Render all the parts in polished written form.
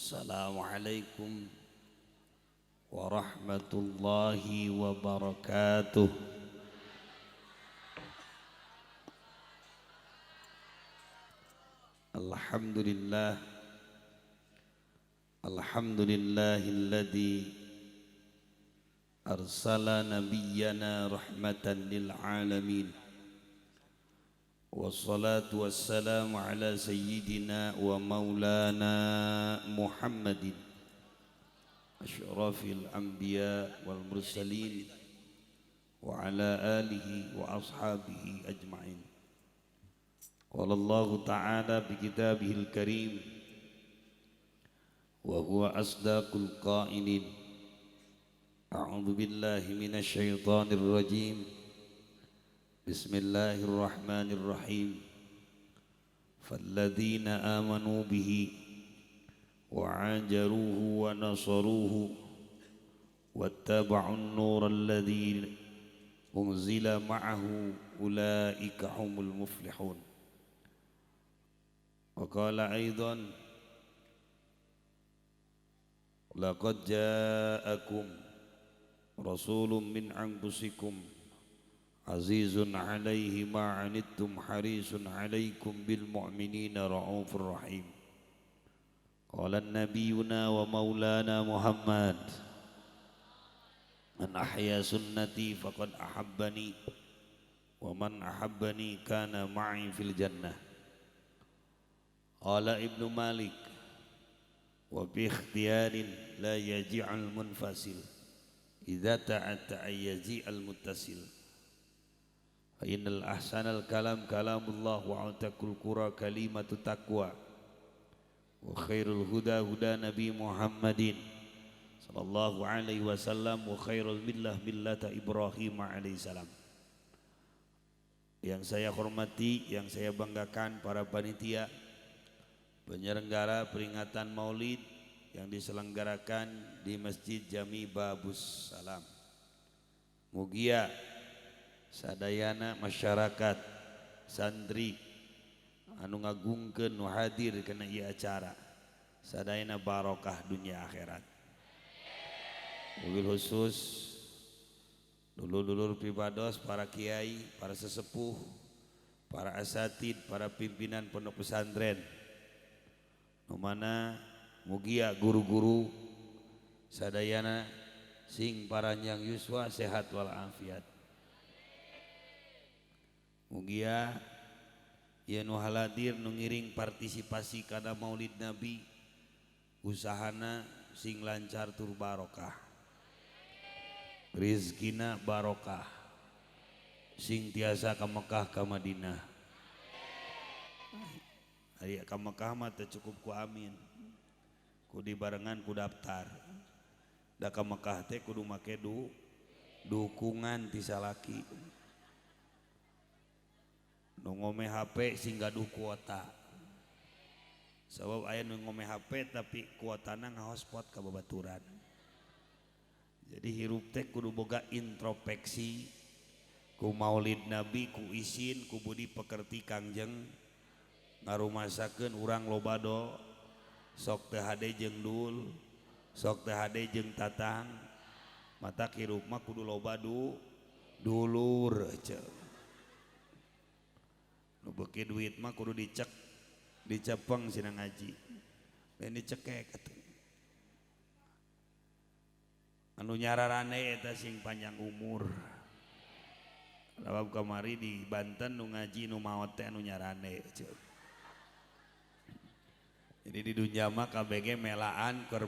Assalamualaikum warahmatullahi wabarakatuh. Alhamdulillah, alhamdulillahilladzi arsala nabiyyana rahmatan lil alamin. Wassalatu wassalamu ala sayyidina wa maulana Muhammadin asyrafil anbiya wal mursalin wa ala alihi wa ashabihi ajma'in. Qala Allah ta'ala bi kitabihil karim wa huwa asdaqul qailin. A'udzu billahi minasy syaithanir rajim. Bismillahirrahmanirrahim. Falladzina amanu bihi wa 'ajaruhu wa nasaruhu wattaba'un nural ladzi unzila ma'ahu ulaika humul muflihun. Wa qala aidan laqad ja'akum rasulun min anfusikum azizun alaihi ma'anittum harisun alaikum bil mu'minina ra'ufur rahim. Qala nabiyuna wa maulana Muhammad man ahya sunnati faqad ahabbani wa man ahabbani kana ma'i fil jannah. Qala Ibnu Malik wa bi ikhtiyarin la yaji'al munfasil idza ta'atta ayyaji'al muttasil. Fa innal ahsanal kalam kalamullah wa ataqul qura kalimatu taqwa wa khairul huda huda nabi Muhammadin sallallahu alaihi wasallam wa khairul millah millata Ibrahim alaihi salam. Yang saya hormati, yang saya banggakan para panitia penyelenggara peringatan Maulid yang diselenggarakan di Masjid Jami Babus Salam. Mugia sadayana masyarakat santri anu ngagungkeun nu hadir kana ieu acara sadayana barokah dunia akhirat. Mobil khusus dulur-dulur pribados, para kiai, para sesepuh, para asatid, para pimpinan pondok pesantren, nu mana mugia guru-guru sadayana sing paranjang yuswa sehat wal afiat. Mugia ieu nu haladir nu ngiring partisipasi kana Maulid Nabi usahana sing lancar tur barokah, rizkina barokah, sing tiasa ka Mekah ka Madinah. Aya ka Mekah mah teu cukup ku amin, ku dibarengan ku daftar. Da ka Mekah teh kudu make dukungan ti salaki. Nu ngome HP sing gaduh kuota. Sabab aya nu ngome HP tapi kuotana ngahotspot ka babaturan. Jadi hirup teh kudu boga introspeksi ku Maulid Nabi, ku isin, ku budi pekerti Kangjeng ngarumasakeun urang loba do sok teu hade jeung dul, sok teu hade jeung tatang. Mata hirup mah kudu loba dulur ceuk. Nu beuki duit mah kudu dicepeng sina ngaji. Dan dicekek atuh. Anu nyararane eta sing panjang umur. Sabab kamari di Banten nu ngaji nu maot teh anu nyarane ceuk. Jadi di dunya mah KBG melaan keur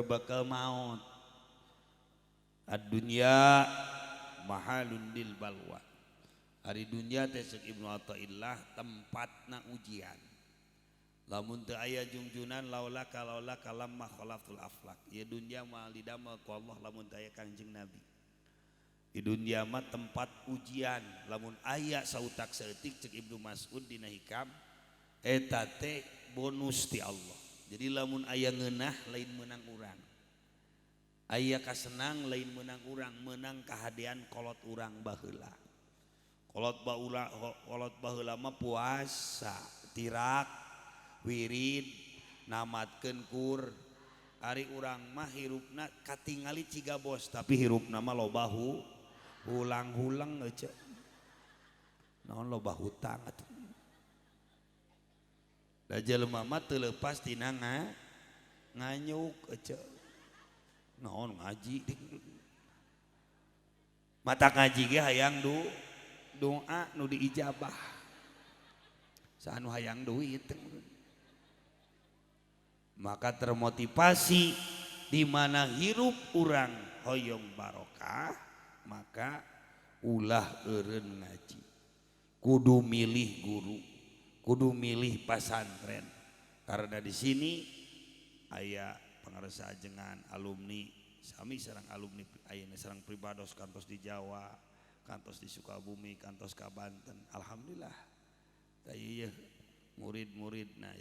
bakal maut. Ad-dunya mahalun lil balwa. Hari dunia teh ceuk Ibnu Athaillah tempatna ujian. Lamun teu aya jungjunan laulaka lamma khalaftul aflak. Ieu dunia mah lidamel ku Allah lamun teu aya Kangjeng Nabi. Di dunia mah tempat ujian. Lamun aya sautak saeutik ceuk Ibnu Mas'ud dina hikam eta teh bonus ti Allah. Jadi lamun aya ngeunah lain meunang urang. Aya kasenang lain meunang urang, meunang kahadean kolot urang baheula. Kolot baheula mah puasa, tirak, wirid, namatkeun kur ari urang mah hirupna katingali ciga bos tapi hirupna mah loba hulang-hulang aja naon loba hutang atuh da jelema mah teu leupas tina nganyuk aja naon ngaji mata ngaji ge hayang doa nu diijabah sanu hayang duit maka termotivasi di mana hirup urang hoyong barokah maka ulah eureun ngaji kudu milih guru kudu milih pesantren karena di sini aya pangaresa ajengan alumni sami sareng alumni ayeuna sareng pribados kantos di Jawa kantos di Sukabumi kantos ka Banten alhamdulillah ieu murid-muridna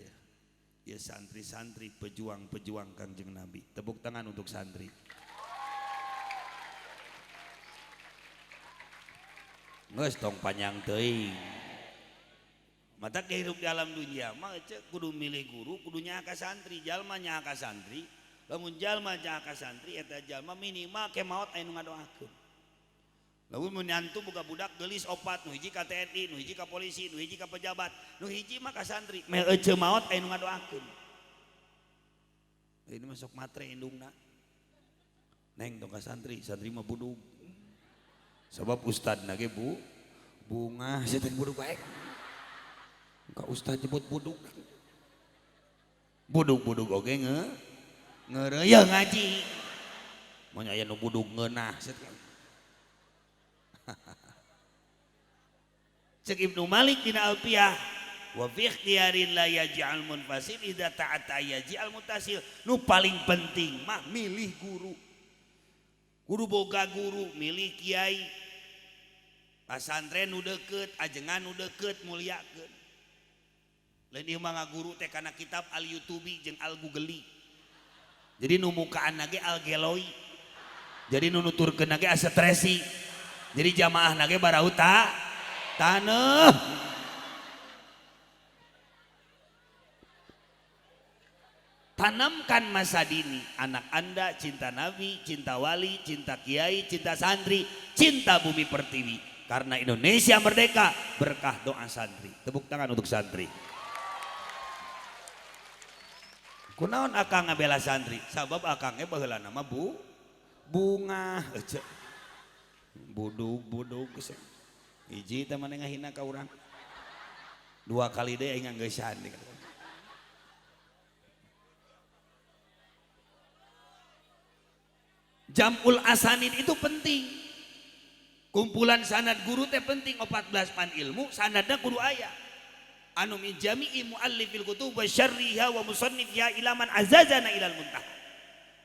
ya santri-santri pejuang-pejuang Kangjeng Nabi tepuk tangan untuk santri geus tong panjang teuing mata kehirup di alam dunia mah kudu milih guru kudu nyaha ka santri jalma nyaha ka santri lamun jalma nyaha ka santri eta jalma minimal ke maot aya nu ngadoakeun lamun mun nyantu boga budak geulis opat nu hiji ka TNI nu hiji ka polisi nu hiji ka pejabat nu hiji mah ka santri meh ece maot aya nu ngadoakeun ini masuk matre indungna neng tong ka santri mah budug sebab ustadna ge bunga saya teh budug baik ka ustad nyebut budug oge ngeureuyeung ngaji mun aya nu budug ngeunah Cek Ibnu Malik dina Alfiyah wa fi ikhtiyarin la yaj'al munfasil idza ta'ata yaj'al mutasil nu paling penting mah milih guru kudu boga guru milih kiai pasantren nu deukeut ajengan nu deukeut mulyakeun lain ieu mah ngaguru teh kana kitab al yutubi jeung al google jadi nu mukaanna ge al geloi jadi nu nuturkeunna ge asetresi jadi jamaahna ge barauta taneuh tanamkan masa dini anak anda cinta nabi cinta wali cinta kiai cinta santri cinta bumi pertiwi karena Indonesia merdeka berkah doa santri tepuk tangan untuk santri kunaon akang ngabela santri sabab akangnya baheula nama bunga aja budug geus hiji teh maneh ngahina ka urang dua kali deui aing geusaan jamul asanid itu penting kumpulan sanad guru teh penting 14 pan ilmu sanadna kudu aya anu min jami'i muallifil kutub wa syarriha wa musannifiha ila man azazana ilal muntaha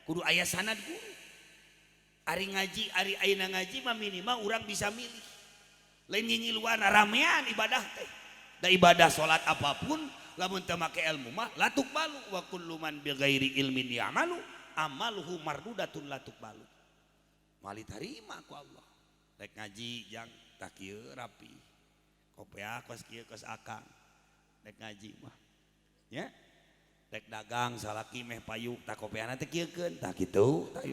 kudu aya sanad guru ari ngaji ari ayeuna ngaji mah minimal urang bisa milih lain nginyiluan ramean ibadah teh da ibadah salat apapun lamun teu make ilmu mah latuk balu wa kullu man bi ghairi ilmin ya'malu amaluhu mardudatun latuk balu mali tarima ku Allah rek ngaji jang tak kieu rapi kopiah kos kieu kos akang rek ngaji mah ya rek dagang salaki meh payu tak kopiahna teh kieukeun tah kitu tah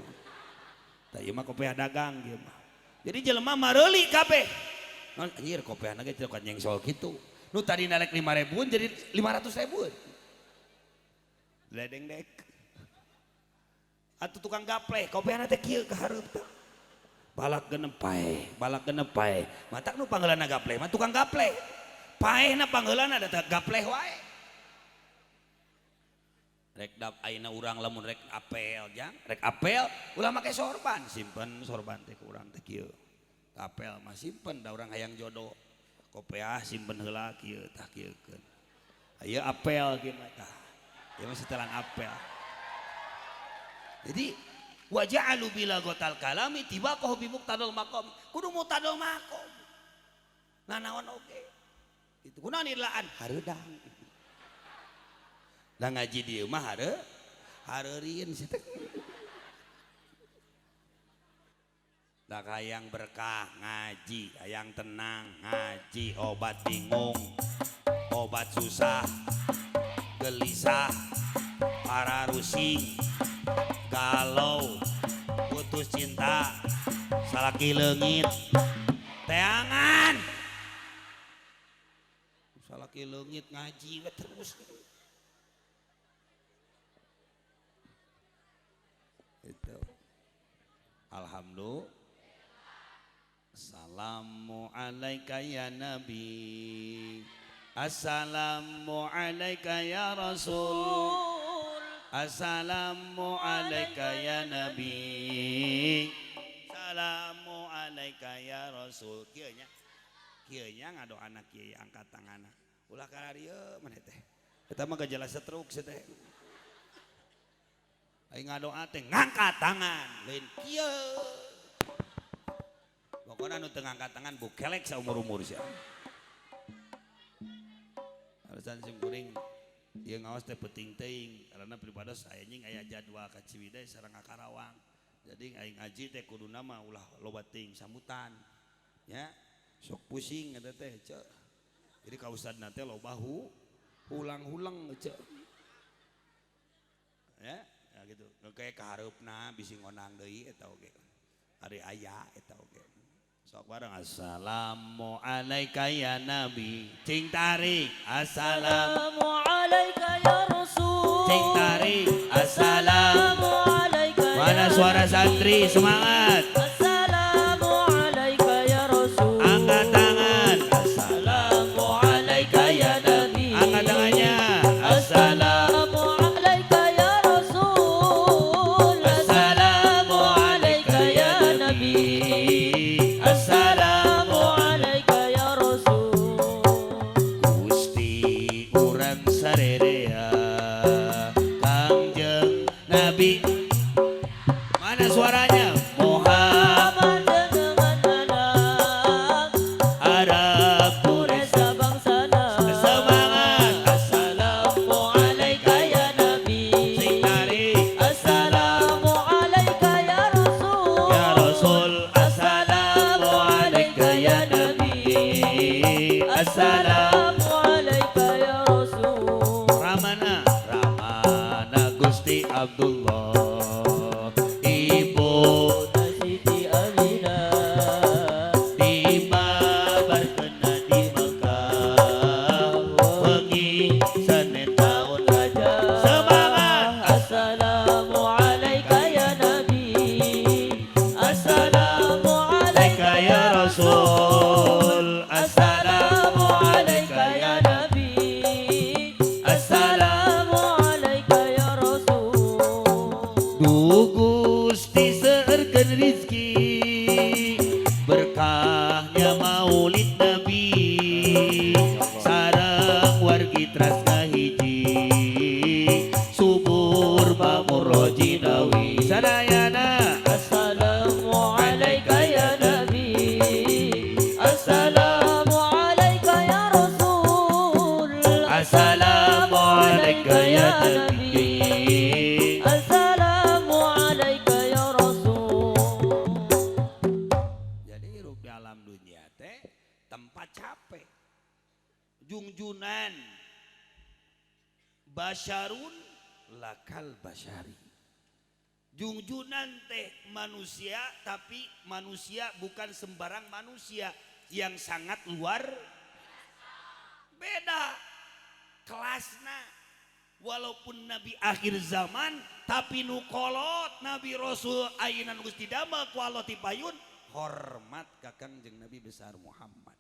ieu mah kopiah dagang kieu mah jadi jelema mareuli kabeh anjir kopiahna ge teu kan nyengsol kitu nu tadi rek 5.000 jadi 500.000 ledeng dek atuh tukang gapleh kopiahna teh kieu ka hareup balak genep pae matak nu panggeulana gapleh mah tukang gapleh paehna panggeulana da gapleh wae rek dap ayeuna urang lamun rek apel jang rek apel ulah make sorban simpen sorban teh ku urang teh kieu apel mah simpen da urang hayang jodoh kopiah simpen heula kieu tah kieukeun aya apel kieu mah tah ieu mah setelan apel jadi waja'alu bila gotal kalami tiba kau bimuk tadol makom kudu mutadol makom nah naon oke itu kunaon irlaan hareudang da ngaji dieu mah hareureun situ da hayang berkah ngaji hayang tenang ngaji obat bingung obat susah gelisah para rusing galau putus cinta salaki leungit teangan salaki leungit ngaji we terus itu. Alhamdulillah. Assalamu alayka ya Nabi, assalamu alayka ya Rasul, assalamu alayka ya Nabi, assalamu alayka ya Rasul. Kieu nya ngado anak kieu angkat tanganna. Ulah kararieu maneh teh. Eta mah gejala stroke teh. Aing ngadoa teh ngangkat tangan, lain kieu. Pokoknya nu teu ngangkat tangan bukelek saumur-umur sia. Alasan sim kuring ieu ngaos teh penting teuing karena pribados aya jadwal ka Ciwidey sareng ka Karawang. Jadi aing ngaji teh kuduna mah ulah loba teuing sambutan. Ya, sok pusing eta teh ceu. Jadi ka ustadna teh loba hulang-hulang ceu. Ya, gitu. Kayak kahareupna bisi ngonang deui eta oge. Ari aya eta oge. Sok bareng assalamu alayka ya Nabi, cing tarik assalamu alayka ya Rasul, cing tarik assalamu alayka ya mana suara santri semangat assalamu alayka ya Rasul, angkat tangan assalamu alayka ya Nabi, angkat tangannya assalamu alayka ya Rasul, assalamu alayka ya Nabi, assalamu alayka ya Rasul. Gusti urang sarerea Kangjeng Nabi. Mana suaranya? Muhammad dengan anak Arab Quraisy bangsana. Semangat. Assalamu alayka ya Nabi. Sing tarik. Assalamu alayka ya Rasul. Ya Rasul. Assalamu alayka ya Nabi. Assalamu alayka ya Rasul. Ramana Gusti Abdullah Ibu Siti Aminah dibabarkeun di Mekah wengi sanet taun aja. Semangat. Assalamu alayka ya Nabi, assalamu alayka ya Rasul, assalamu alayka ya Nabi, assalamu alayka ya Rasul. Duh Gusti seurkeun rizki berkahnya maulid Nabi sareng wargi tras ngahiji subur makmur rojinawi sadayana. Assalamu alayka ya Nabi, assalamu alayka ya Rasul, assalamu alayka ya Nabi, assalamu alayka ya Rasul. Jadi hirup di alam dunia teh tempat capek. Jungjunan basyarun lakal basyari. Jungjunan teh manusia, tapi manusia bukan sembarang manusia yang sangat luar beda kelasna. Walaupun Nabi akhir zaman, tapi nu kolot Nabi Rasul ayeuna Gusti damel ku Allah ti payun hormat ka Kangjeng Nabi besar Muhammad.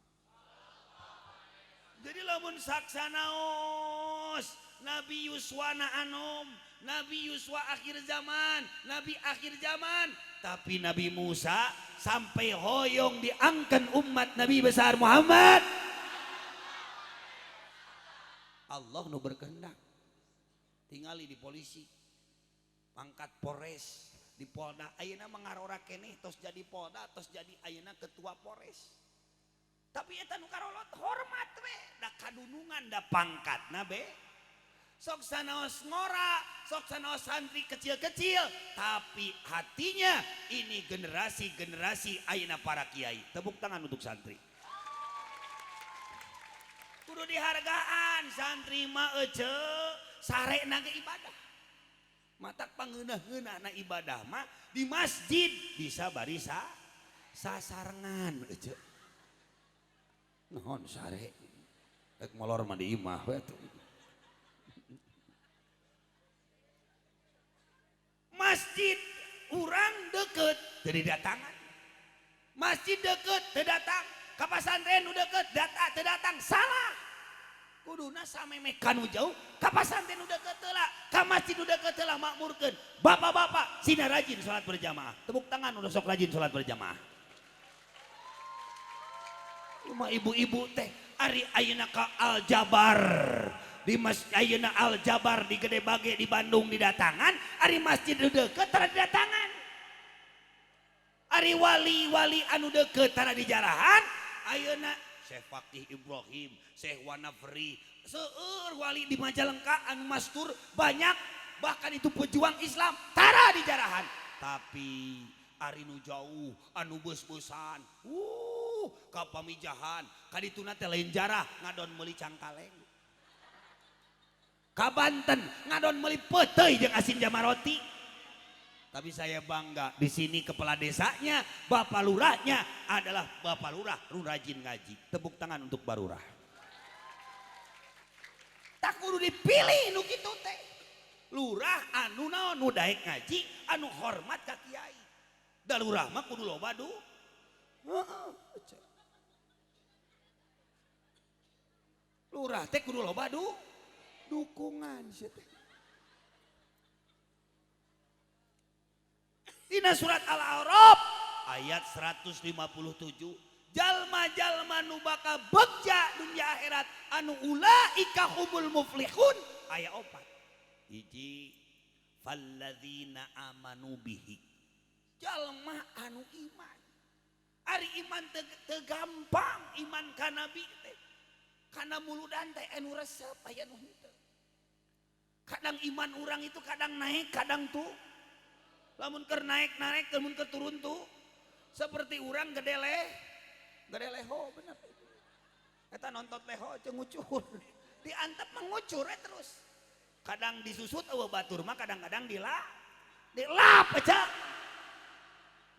Jadi lamun saksanaos Nabi Yuswana anom, Nabi Yuswa akhir zaman, Nabi akhir zaman, tapi Nabi Musa sampai hoyong diangkat umat Nabi besar Muhammad. Allah nu berkehendak. Tingali di polisi, pangkat Polres, di Polda, ayeuna mangarora keneh tos jadi Polda, tos jadi ayeuna ketua Polres. Tapi eta nu karolot hormat we, da kadunungan da pangkatna be. Sok sanaos ngora, sok sanaos santri kecil-kecil, tapi hatinya ini generasi-generasi ayeuna para kiai. Tepuk tangan untuk santri. Kudu dihargaan santri mah ece, sarena ge ibadah. Matak pangeunah-ngeunahna ibadah mah di masjid bisa barisa sasarengan eueuh. Naon sare? Rek molor mah di imah we tuh. Masjid urang deket teu didatangan. Masjid deket teu datang. Ka pasantren nu deket teu datang. Salah. Kuduna samemekan nu jauh, ka pasantren nu deket heula, ka masjid nu deket heula makmurkeun. Bapak-bapak, sina rajin salat berjamaah. Tepuk tangan udah sok rajin salat berjamaah. Cuma ibu-ibu teh ari ayeuna ka Aljabar. Di masjid ayeuna Aljabar di Gede Bage di Bandung didatangan, ari masjid nu deket tara didatangan. Ari wali-wali anu deket tara dijarahan, ayeuna Syekh Fakih Ibrahim, Syekh Wanafri, seueur wali di Majalengka anu mastur banyak, bahkan itu pejuang Islam tara di jarahan. Tapi ari nu jauh anu beus-beusan, ka pamijahan, ka dituna teh lain jarah ngadon meuli cangkaleng. Ka Banten ngadon meuli peuteuy jeung asin jamaroti. Tapi saya bangga di sini kepala desanya, Bapak Lurahnya adalah Bapak Lurah nu rajin ngaji. Tepuk tangan untuk Pak Lurah. Tak kudu dipilih nu kitu teh. Lurah anu naon nu daek ngaji, anu hormat ka kiai. Da lurah mah kudu loba du. Lurah teh kudu loba du dukungan sia teh. Dina surat Al-A'raf ayat 157, jalma-jalma nu bakal begja dunia akhirat anu ulaika humul muflihun. Ayat 4 hiji falladzina amanu bihi, jalma anu iman. Ari iman teu gampang, iman ka nabi teh kana muludan teh anu resep aya nu henteu. Kadang iman urang itu kadang naik kadang tuh, lamun keur naik lamun keur turun tuh seperti urang gede leho bener. Eta nonton leho jeung ngucur diantep mengucur terus. Kadang disusut eueuh batur mah kadang-kadang dilap aja.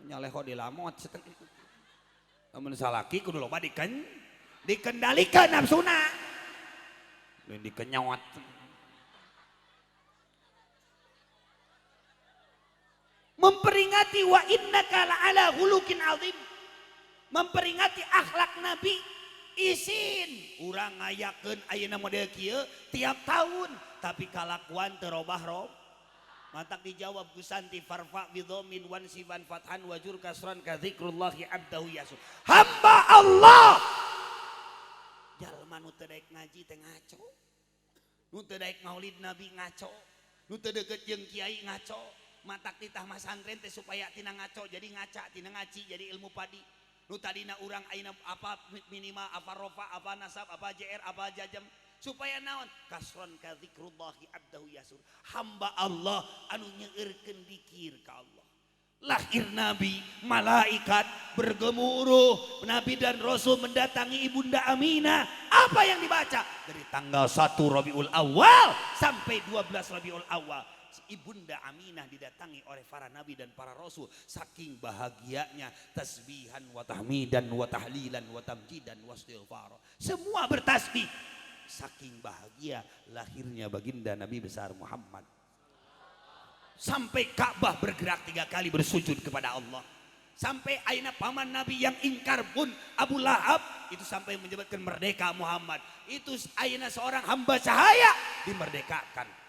Nya leho dilamot cenah. Lamun salaki kudu loba dikendalikan nafsuna. Lain dikenyot. Memperingati wa innaka la'ala khuluqin azim, memperingati akhlak Nabi. Isin urang ngayakeun ayeuna model kieu tiap tahun, tapi kalakuan teu robah-rob. Matak dijawab ku Santi farfa bidhamin wan siban fathan wajur kasran ka zikrullahi abdahu yasu. Hamba Allah jalma nu teu daek ngaji teh ngaco, nu teu daek maulid Nabi ngaco, nu teu deukeut jeung kiai ngaco. Matak titah masantren teh supaya tina ngaco jadi ngaca, tina ngaci jadi ilmu padi. Nu tadina urang ayeuna apa minimal apa rofa apa nasab apa jr apa jajam supaya naon kasron ka zikrullahi abdahu yasur, hamba Allah anu nyeueurkeun dikir ka Allah. Lahir Nabi, malaikat bergemuruh, Nabi dan Rasul mendatangi Ibunda Aminah. Apa yang dibaca dari tanggal 1 Rabiul Awal sampai 12 Rabiul Awal? Ibunda Aminah didatangi oleh para nabi dan para rasul, saking bahagianya tasbihan wa tahmidan wa tahlilan wa tamjidan wa istighfar, semua bertasbih. Saking bahagia lahirnya baginda Nabi besar Muhammad. Sampai Ka'bah bergerak 3 kali bersujud kepada Allah. Sampai aina paman Nabi yang ingkar pun Abu Lahab itu sampai menyebutkan merdeka Muhammad. Itu aina seorang hamba cahaya dimerdekakan.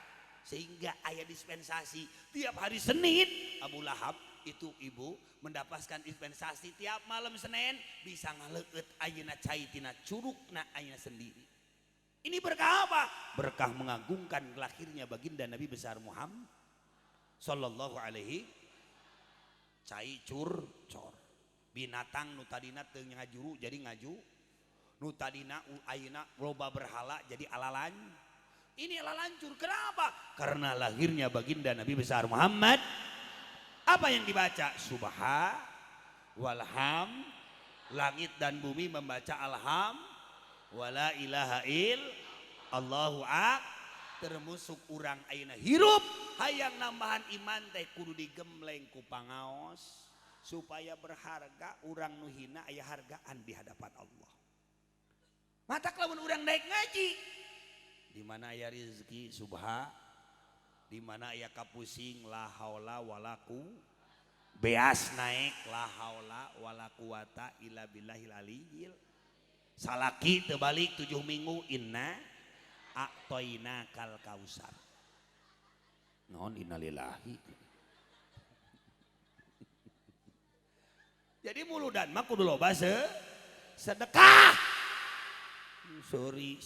Sehingga ayat dispensasi tiap hari Senin Abu Lahab itu ibu mendapatkan dispensasi tiap malam Senin bisa ngaleueut ayeuna cai tina curugna ayeuna sendiri. Ini berkah apa? Berkah mengagungkan lahirnya baginda Nabi besar Muhammad sallallahu alaihi cai cor binatang nu tadina teu ngajuru jadi ngaju, nu tadina ayeuna loba berhala jadi alalan. Ini lancur. Kenapa? Karena lahirnya baginda Nabi besar Muhammad. Apa yang dibaca? Subha walham, langit dan bumi membaca alham, wala ilaha il Allahu ak. termusuk urang ayeuna hirup hayang nambahan iman teh kudu digembleng ku pangaos supaya berharga urang nu hina aya hargaan di hadapan Allah. Mata lamun urang naik ngaji di mana aya rezeki subha, di mana aya kapusing la haula wala beas naik la haula wala quwata illa billahil aliyil. Salaki terbalik 7 minggu inna a'toina kal kausar. Naon innalillahi. Jadi muludan mah kudu loba sedekah. Sorry.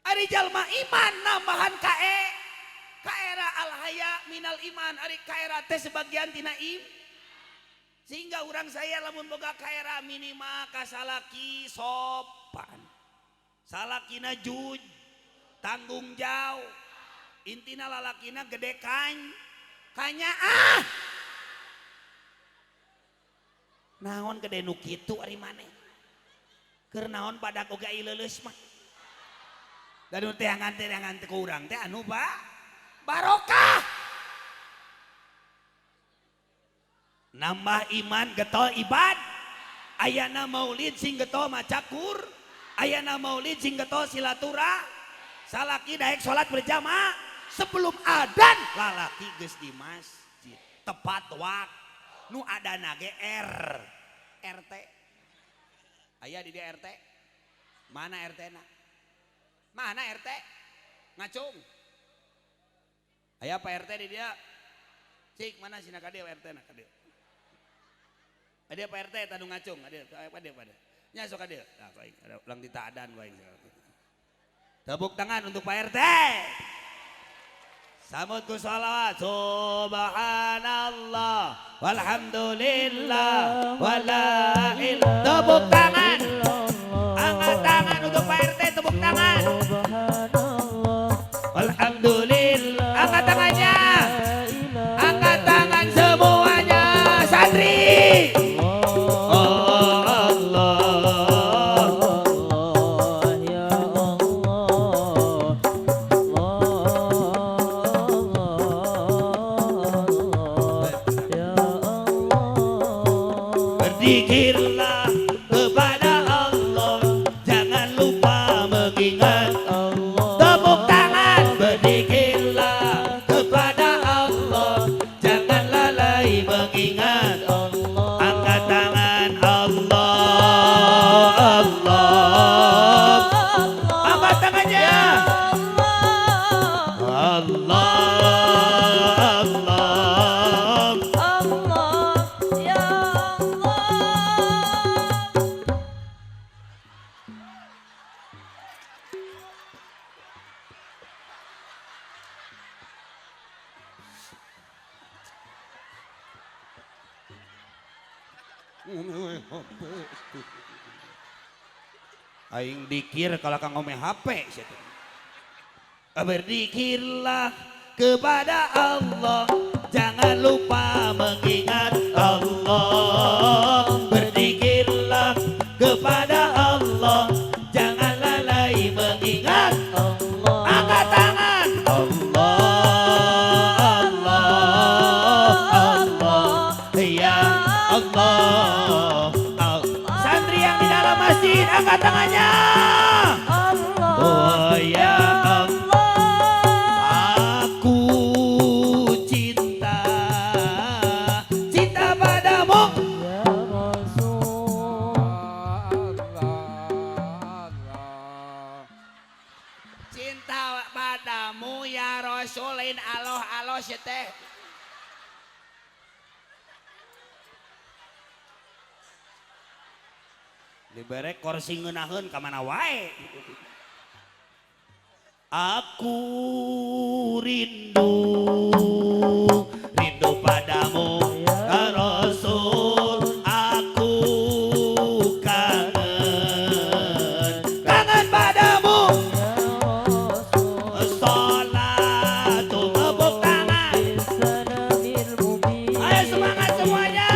Ari jalma iman nambahan kaera al haya minal iman ari kaera teh sebagian tina sehingga orang saya lamun boga kaera minimal kasalaki sopan salakina juj tanggung jawab intina lalakina gede kanya naon gede nu kitu ari maneh keur naon pada boga ileuleus mah dan teh angan teh kurang teh anu barokah nambah iman getol ibad ayana maulid sing getol maca ayana maulid sing getol silaturah salaki daek salat berjamaah sebelum adzan lalaki geus di masjid tepat waktu nu adana ge RT aya di RT mana RT na mana RT ngacung aya Pak RT di dia cik mana sina kadeu RT na kadeu ada Pak RT tanu ngacung ada nya sok kadeu nah baik ada ulang ditaadan baik tepuk tangan untuk Pak RT sambut ku sholawat subhanallah walhamdulillah wala ilaha tepuk tangan angkat tangan untuk Pak RT tepuk tangan alhamdulillah angkat tangannya angkat tangan semuanya santri berzikirlah kepada Allah jangan lupa mengingat Allah tepuk tangan berzikirlah kepada Allah jangan lalai mengingat Allah angkat tangan Allah angkat tangannya Allah aing dikir kalau kang ngomeh HP berzikirlah kepada Allah jangan lupa mengingat Allah berzikirlah kepada Allah jangan lalai mengingat Allah angkat tangan Allah ya Allah santri yang di dalam masjid angkat tangannya oh ya Allah aku cinta padamu ya Rasulullah cinta padamu ya Rasulin aloh teh dibere kursi ngeunaheun ka mana wae aku rindu padamu ya Rasul aku kangen padamu ya Rasul sholatu tepuk tangan ayo semangat semuanya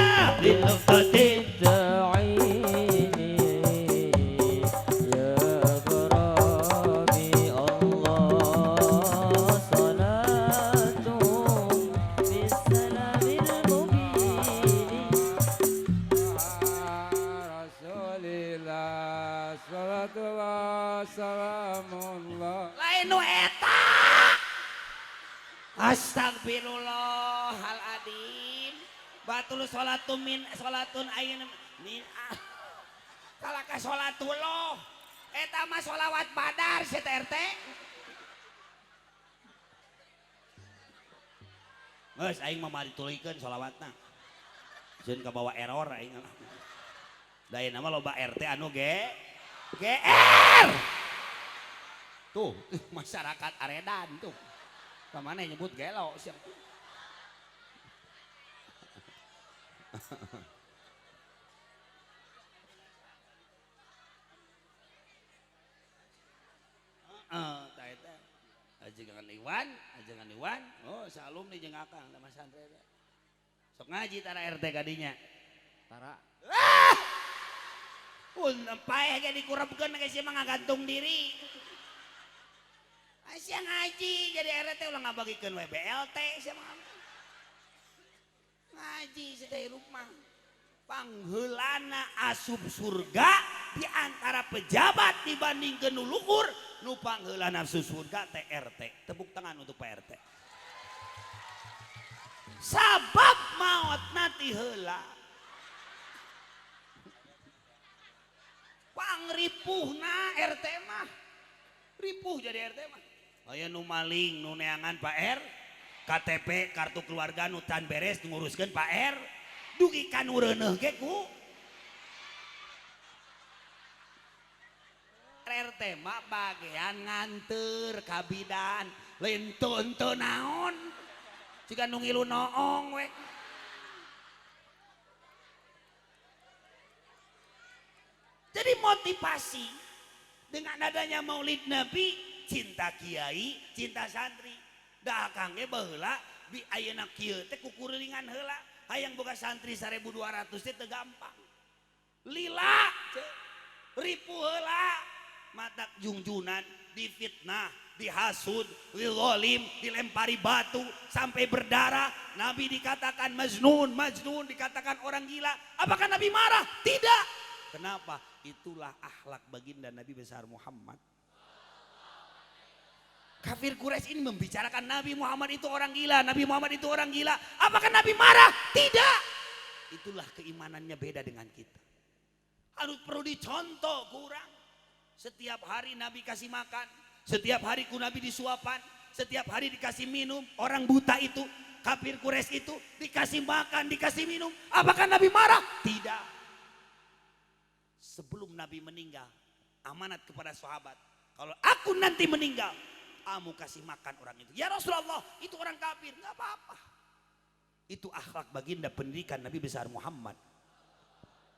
Astagfirullahaladzim. Batul sholatun ayin min kalaka sholatullah. Eta mah sholawat badar si TRT. Geus aing mah mari tulikeun sholawatna. Jeun kabawa error aing. Da ieu nama loba RT anu GR. Tuh, masyarakat Aredan tuh. Kamana nyebut gelo siap. Ajengan Iwan, oh salum nih jeung Akang sama santri. Sok ngaji tara RT kadinya. Tara. Pun paeh ge dikurepkeun ge sia mah ngagantung diri. Sia ngaji jadi RT ulah ngabagikeun we BLT sia mah. Ngaji sedaya rumah. Pangheulana asup surga di antara pejabat dibandingkeun nu luhur. Nu pangheulana asup surga teh RT. Tepuk tangan untuk Pak RT. Sabab maotna ti heula. Pangripuhna RT mah. Ripuh jadi RT mah. Aya nu maling nu neangan Pak R. KTP kartu keluarga nu tan beres nguruskeun Pak R. Dugi kan ureuneuh ge ku RT mah bagean nganteur ka bidan lain teu naon ciga nu ngilu noong we. Jadi motivasi dengan adanya Maulid Nabi, cinta kiai, cinta santri. Da akang ge baheula di ayeuna kieu teh kukuringan heula. Hayang boga santri 1200 teh teu gampang. Lila, ripu heula, matak jungjunan, difitnah, dihasud, dizolim, dilempari batu sampai berdarah. Nabi dikatakan majnun, dikatakan orang gila. Apakah Nabi marah? Tidak. Kenapa? Itulah akhlak baginda Nabi besar Muhammad. Kafir Quraisy ini membicarakan Nabi Muhammad itu orang gila, Nabi Muhammad itu orang gila. Apakah Nabi marah? Tidak. Itulah keimanannya beda dengan kita. Harus perlu dicontoh kurang. Setiap hari Nabi kasih makan, setiap hari ku Nabi disuapan, setiap hari dikasih minum. Orang buta itu, kafir Quraisy itu dikasih makan, dikasih minum. Apakah Nabi marah? Tidak. Sebelum Nabi meninggal, amanat kepada sahabat. Kalau aku nanti meninggal, kamu kasih makan orang itu. Ya Rasulullah, itu orang kafir. Nggak apa-apa. Itu akhlak baginda pendidikan Nabi besar Muhammad.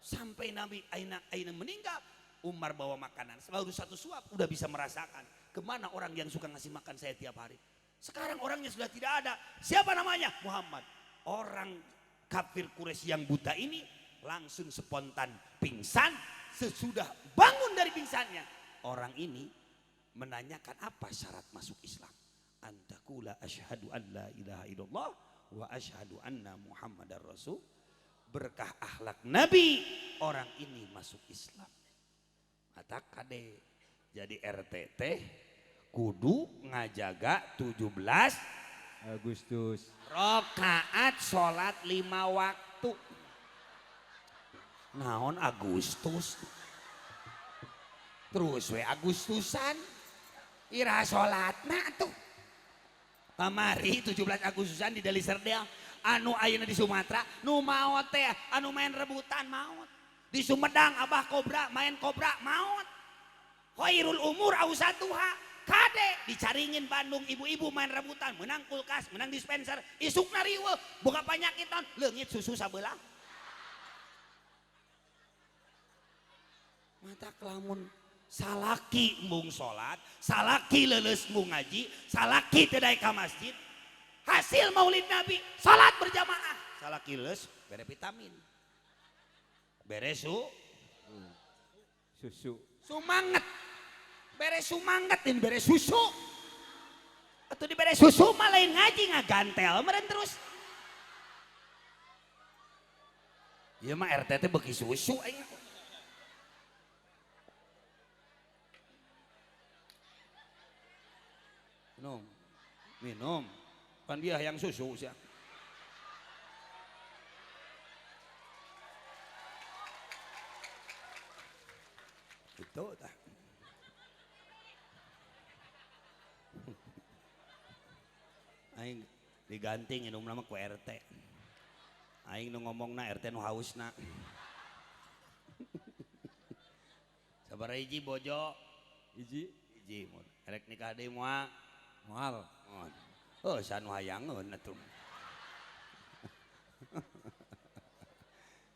Sampai Nabi aina meninggal, Umar bawa makanan. Baru satu suap udah bisa merasakan kemana orang yang suka ngasih makan saya tiap hari. Sekarang orangnya sudah tidak ada. Siapa namanya? Muhammad. Orang kafir Quraisy yang buta ini langsung spontan pingsan. Sesudah bangun dari pingsannya, orang ini menanyakan apa syarat masuk Islam. Antakula asyhadu an la ilaha illallah wa asyhadu anna muhammadar rasul. Berkah akhlak Nabi, orang ini masuk Islam. Mata kade jadi RTT kudu ngajaga 17 Agustus rakaat sholat 5 waktu. Naon Agustus? Terus we Agustusan ira sholatna tuh. Kamari 17 Agustusan di Deli Serdang anu ayeuna di Sumatera nu maot teh anu main rebutan maot. Di Sumedang Abah Kobra main kobra maot. Khairul umur ausatuha kade dicaringin Bandung ibu-ibu main rebutan menang kulkas menang dispenser isukna riweuh boga panyakitan leungit susu sabelah. Mata kelamun salaki mung salat, salaki leuleus mung ngaji, salaki teu daek ka masjid. Hasil Maulid Nabi salat berjamaah. Salaki leuleus bere vitamin. Bere susu. Sumanget. Bere sumanget dan bere susu. Atuh di bere susu mah lain ngaji ngagantel meureun terus. Ieu mah RT teh beuki susu aing. Minum. Kan dia yang susu sih. Itu dah. Aing diganti nginum nama ku RT. Aing nu ngomongna RT nu hausna. Sabar hiji bojo. Hiji mun erek nikah deui moal. Moal. Oh, sanu hayangeun atuh.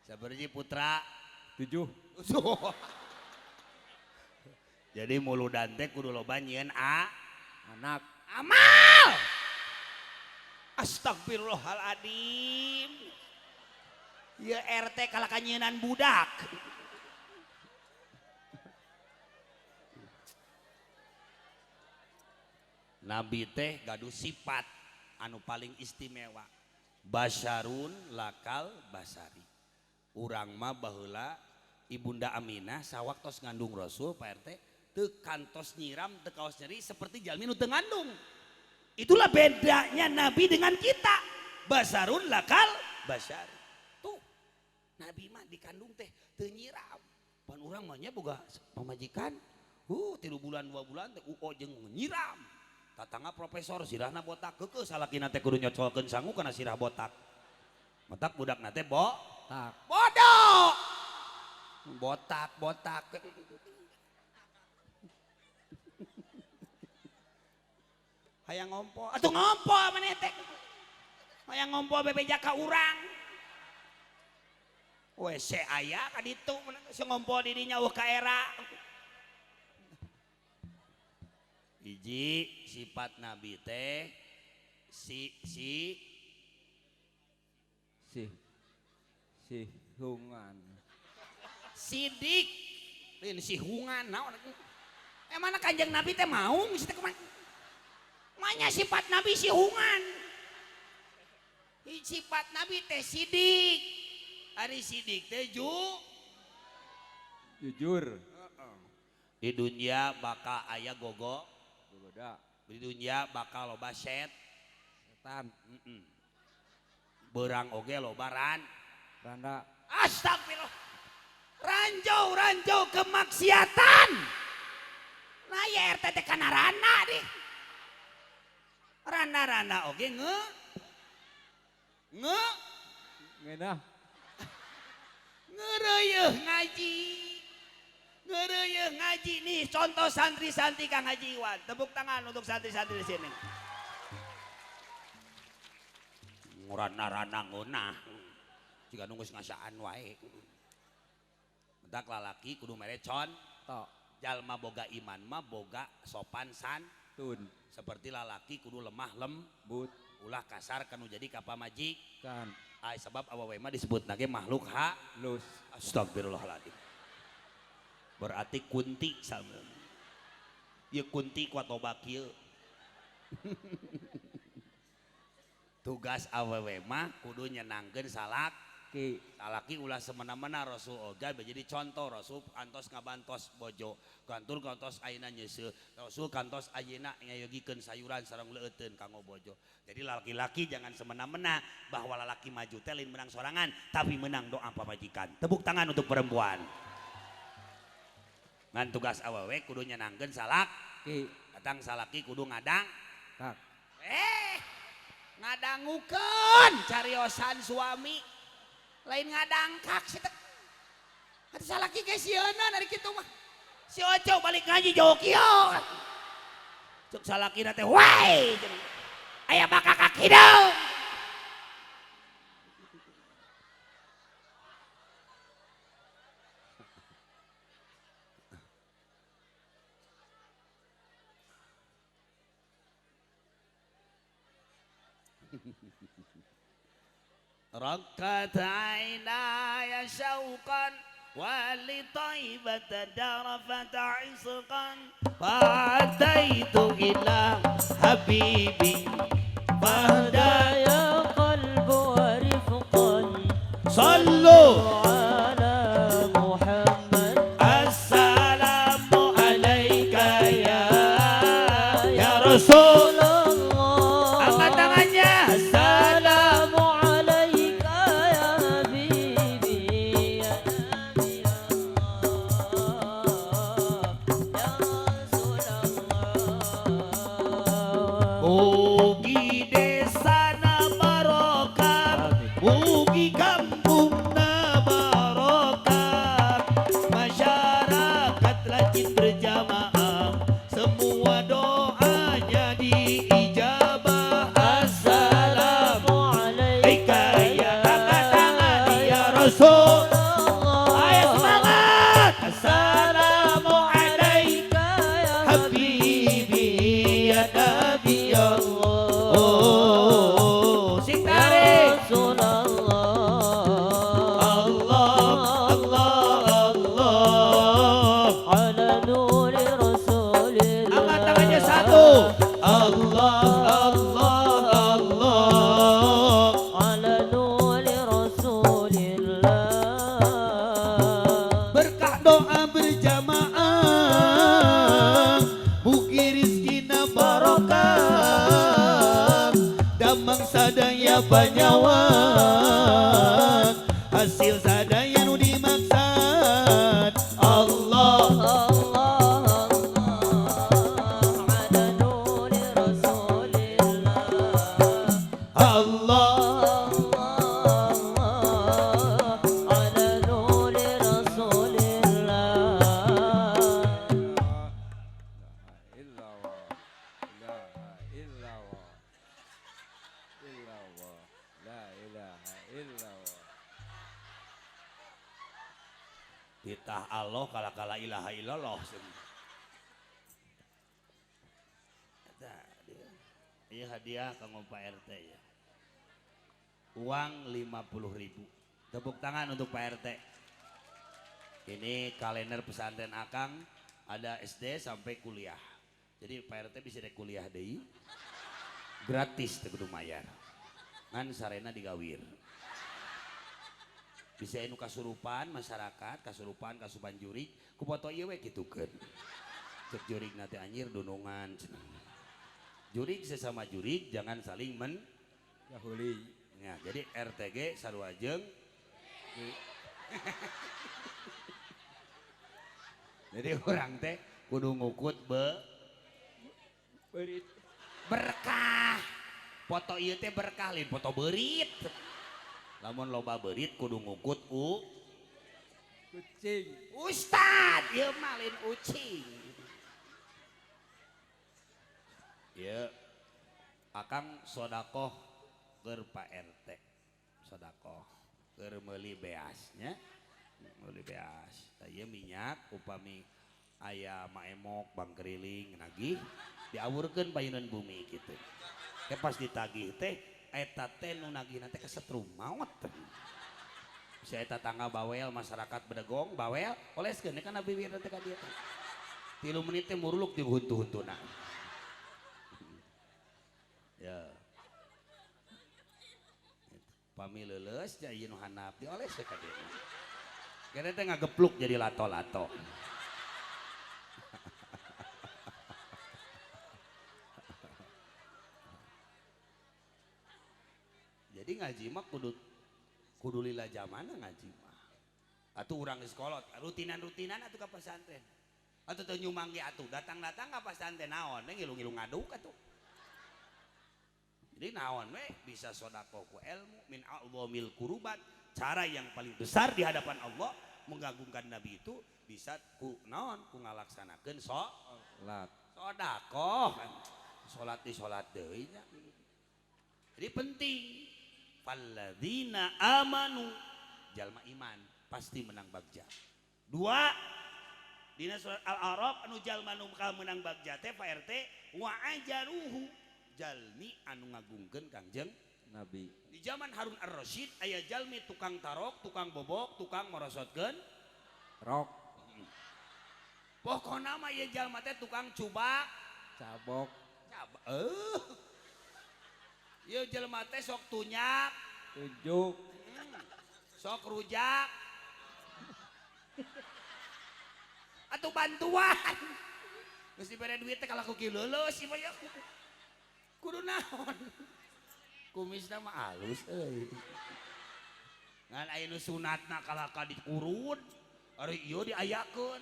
Sabar hiji putra. 7. Jadi muludan teh kudu loba nyieun anak. Amal. Astagfirullahaladzim. Ya RT kalah kanyeunan budak. Nabi teh gaduh sifat anu paling istimewa. Basyarun lakal basari. Urang mah baheula Ibunda Aminah sawaktos ngandung Rasul Pak RT teu kantos nyiram teu kaos nyeri seperti jalmi nu teu ngandung. Itulah bedanya Nabi dengan kita. Basarun lakal basari. Tuh Nabi mah dikandung teh teu nyiram. Pan urang mah nya boga pamajikan 3 bulan 2 bulan teh jeung nyiram. Tatangga profesor sirahna botak keukeuh salakina teh kudu nyocolkeun sangu kana sirah botak. Botak budakna teh botak. Bodoh. Botak. Hayang ngompo. Atuh ngompo maneh teh. Hayang ngompo bebeja ka urang. WC aya ka ditu si ngompo di dinya eueuh ka era. Hiji sifat Nabi teh hungan. Sidik. Lain si hungan naon. Emana Kanjeng Nabi teh maung si teh kumaha? Manya sifat Nabi si hungan. Sifat Nabi teh sidik. Ari sidik teh jujur. Di dunia bakal aya gogoda. Di dunia bakal loba setan. Beurang oge loba randa. Astagfirullah. Ranjau kemaksiatan. Nah ya RT teh kana randa deh. Randa oge ngeunah ngeureuyeun ngaji nih contoh santri-santri Kang Haji Iwan. Tepuk tangan untuk santri-santri di sini. Randa ngeunah jika nunggu ngasaan wae. Mentak lalaki kudu mere contoh. Jalma boga iman mah boga sopan santun. Seperti lalaki kudu lemah lembut, ulah kasar kanu jadi kapamajikan. Ai sebab awewe mah disebutna ge makhluk halus. Astagfirullahaladzim. Berarti kunti sama. Ieu kunti ku toba kieu. Tugas awewe mah kudu nyenangkeun salaki ulah semena-mena. Rasul oga jadi contoh. Rasul kantos ngabantos bojo, kantos ayeuna nyeuseul. Rasul kantos ayeuna ngayogikeun sayuran sareng leueteun kanggo bojo. Jadi laki-laki jangan semena-mena bahwa lalaki maju teh lain menang sorangan tapi menang doa pamajikan. Tepuk tangan untuk perempuan. Ngan tugas awewe kudu nyenangkeun salaki. Datang salaki kudu ngadang. Ngadangukeun cariosan suami. Lain ngadangkak sih teh. Atuh salaki ge sieuna dari kitu mah. Si Oco balik ngaji jauh kieu. Cuk salakina teh wae. Aya bakal ka kidung. Rakat aynaya syauqan wali taibata darafata isqan fa'ataitu ila habibi fahdaya qalbu wa rifqan sallu ala Muhammad assalamu alaika ya Rasulullah. Angkat tangannya. panyawan hasil sadaya nu dimaksud Allah titah Allah kala ilaha illallah. Iya hadiah kanggo Pak RT ya. Uang 50.000. Tepuk tangan untuk Pak RT. Ini kalender pesantren Akang ada SD sampai kuliah. Jadi Pak RT bisa dek kuliah deui. Gratis teu kudu mayar. Ngan sarena digawir. Bisa anu kasurupan masyarakat, kasurupan jurig, ku foto ieu we kitukeun. Cek jurig nanti anjir dunungan cenah. Jurig sesama jurig jangan saling menjahuli. Ya, jadi RTG sarua jeung jadi orang teh kudu ngukut berkah. Foto ieu teh berkah lain foto beurit. Lamun loba beurit kudu ngukut kucing. Ustad, ieu mah lain ucing. Ieu Akang sodakoh keur Pak RT. Sodakoh keur meuli beas nya. Meuli beas. Tah ieu minyak upami aya maemok bang keriling nagih diawurkeun payunan bumi kitu. Teh pas ditagih teh eta teh nu nagihna teh kesetrum maot. Bisa eta tangga bawel masyarakat bedegong bawel oleskeun kana bibir teh ka dieu. 3 menit teh muruluk di huntu-huntuna. Ya. Pami leuleus nya ieu nu handap dioles ka dieu. Kene teh ngagepluk jadi lato-lato. Jadi ngaji mah kudu lila zamana ngaji mah. Atuh urang di sekolah rutinan-rutinan atuh ka pesantren. Atuh teu nyumang ge atuh datang-datang ka pesantren naon ngilu-ngilu ngaduk atuh. Jadi naon we bisa sedekah ku ilmu min a'dhamil qurubat. Cara yang paling besar di hadapan Allah menggagungkan Nabi itu bisa ku naon ku ngalaksanakeun salat. Sedekah. Salat di salat deui nya. Jadi penting. Falladzina amanu jalma iman pasti menang bagja. 2 dina surat Al-A'raf anu jalma nu menang bagja teh Pak RT wa ajaruhu jalmi anu ngagungkeun Kangjeng Nabi. Di zaman Harun Ar-Rasyid aya jalmi tukang tarok, tukang bobok, tukang merosotkeun rok. Pokona mah ieu jalma teh tukang cabok. Ieu jelema teh sok tunyak, tunjuk, sok rujak, atuh bantuan. Geus dibere duit teh kalaku kieu leuleus ieu mah ya. Kudu naon? Kumisna mah alus euy. Ngan aya nu sunatna kalaka dikurun, ari ieu diayakeun.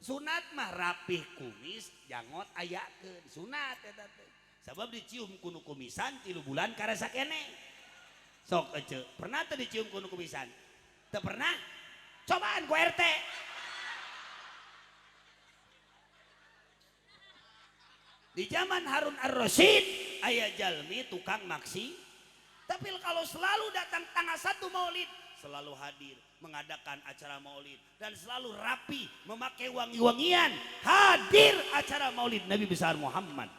Sunat mah rapih kumis, jangot ayakeun. Sunat eta teh. Sabab dicium kuno kumisan 3 bulan karasa kene. Sok ece, pernah teu dicium kuno kumisan? Teu pernah? Cobaan ku RT. Di zaman Harun Ar-Rasyid aya jalmi tukang maksi. Tapi kalau selalu datang tanggal 1 Maulid, selalu hadir mengadakan acara Maulid dan selalu rapi memakai wangi-wangian, hadir acara Maulid Nabi besar Muhammad.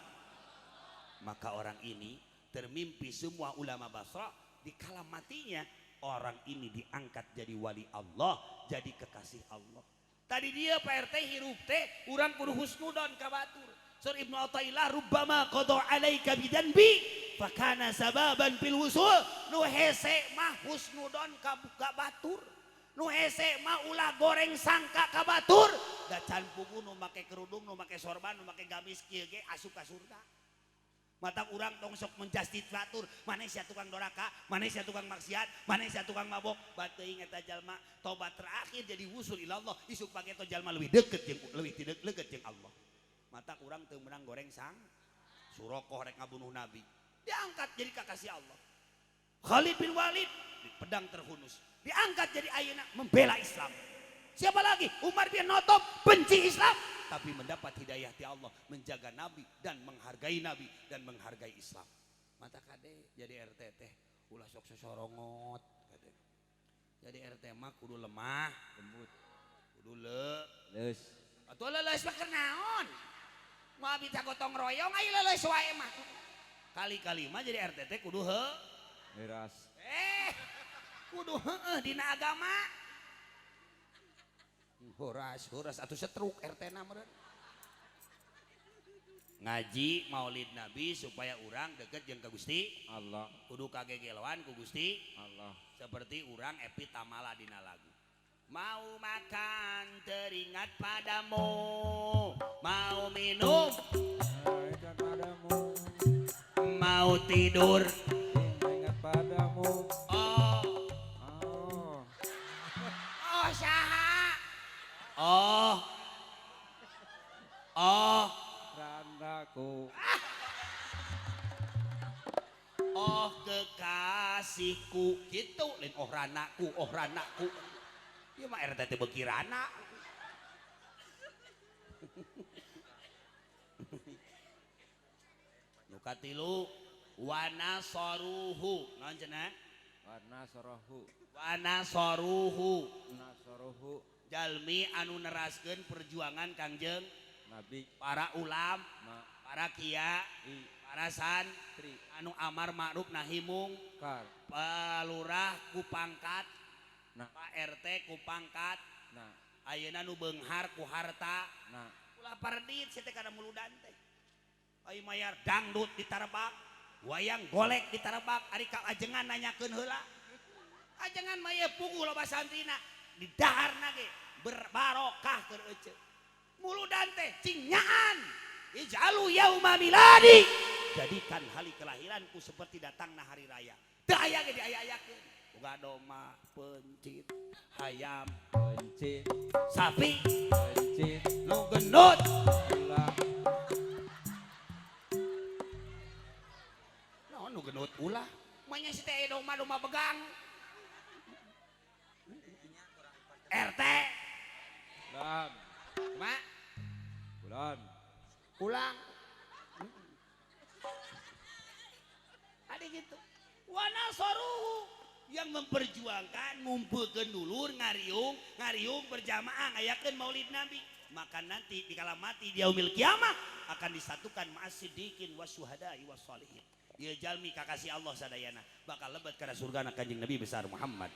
Maka orang ini termimpi semua ulama Basra di kala matinya orang ini diangkat jadi wali Allah, jadi kekasih Allah. Tadi dia Pak RT hirup teh urang kudu husnudon ka batur. Sur Ibnu Athaillah rubbama qada alaika bidanbi fakana sababan fil wusul. Nu hese mah husnudon ka batur. Nu hese mah ulah goreng sangka ka batur. Da can pugu nu make kerudung, nu make sorban, nu make gamis kieu ge asup ka surga. Mata urang tong sok menjastit batur, maneh sia tukang doraka, maneh sia tukang maksiat, maneh sia tukang mabok. Bateuing eta jalma tobat terakhir jadi wusul ilallah, isuk pake to jalma leuwih deukeut jeung leuwih tidak leukeut jeung Allah. Mata urang teu meunang goreng sang Surokoh rek ngabunuh nabi. Diangkat jadi kakasih Allah. Khalid bin Walid pedang terhunus, diangkat jadi ayeuna membela Islam. Siapa lagi? Umar bin Khattab benci Islam tapi mendapat hidayah ti Allah, menjaga Nabi dan menghargai Nabi dan menghargai Islam. Mata kade jadi RT teh ulah sok sosorongot kade. Jadi RT mah kudu lemah, lembut. Kudu leus. Atuh leus mah keur naon? Moal bisa gotong royong ai leus wae mah. Kali-kali mah jadi RT teh kudu Miras. Kudu heueuh dina agama. Horas atuh setruk RT na meureun. Ngaji maulid Nabi supaya urang deket jeung ka Gusti Allah. Kudu kagegeloan ku Gusti Allah. Seperti urang Epi Tamala dina lagu. Mau makan teringat padamu, mau minum teringat padamu, mau tidur teringat padamu. Saha? Randaku. Kekasihku gitu lain ranaku ieu mah RT teh beuki rana. Nu katilu wana soruhu naon cenah? Wana soruhu jalmi anu neraskeun perjuangan Kangjeng Nabi, para ulam, para kiai, para santri anu amar ma'ruf nahi mungkar, palurah ku pangkat, Pak RT ku pangkat, ayeuna nu beunghar ku harta, ulah pardit sia teh kana muludan teh. Ai mayar dangdut ditarebak, wayang golek ditarebak, ari ka ajengan nanyakeun heula. Ajengan maya pugu loba santrina di daharna ge berbarokah keur euceuk. Muludan teh cingyaan ijalu yauma miladi, jadikan hari kelahiranku seperti datangna hari raya. Teu aya ge diaya-ayakeun. Boga doma, pencit, hayam, pencit, sapi, pencit, nu gendut, ulah. Naon nu gendut ulah? Manya si teh doma begang. RT Bulan. Ma pulang ada gitu. Wana soruhu yang memperjuangkan ngumpulkeun dulur ngariung berjamaah ngayakeun maulid Nabi. Maka nanti di kala mati di yaumil kiamah akan disatukan ma'as siddiqin wasyuhada'i wassalihin. Ieu jalmi kakasih Allah sadayana bakal lebet kana surgana Kanjeng Nabi besar Muhammad.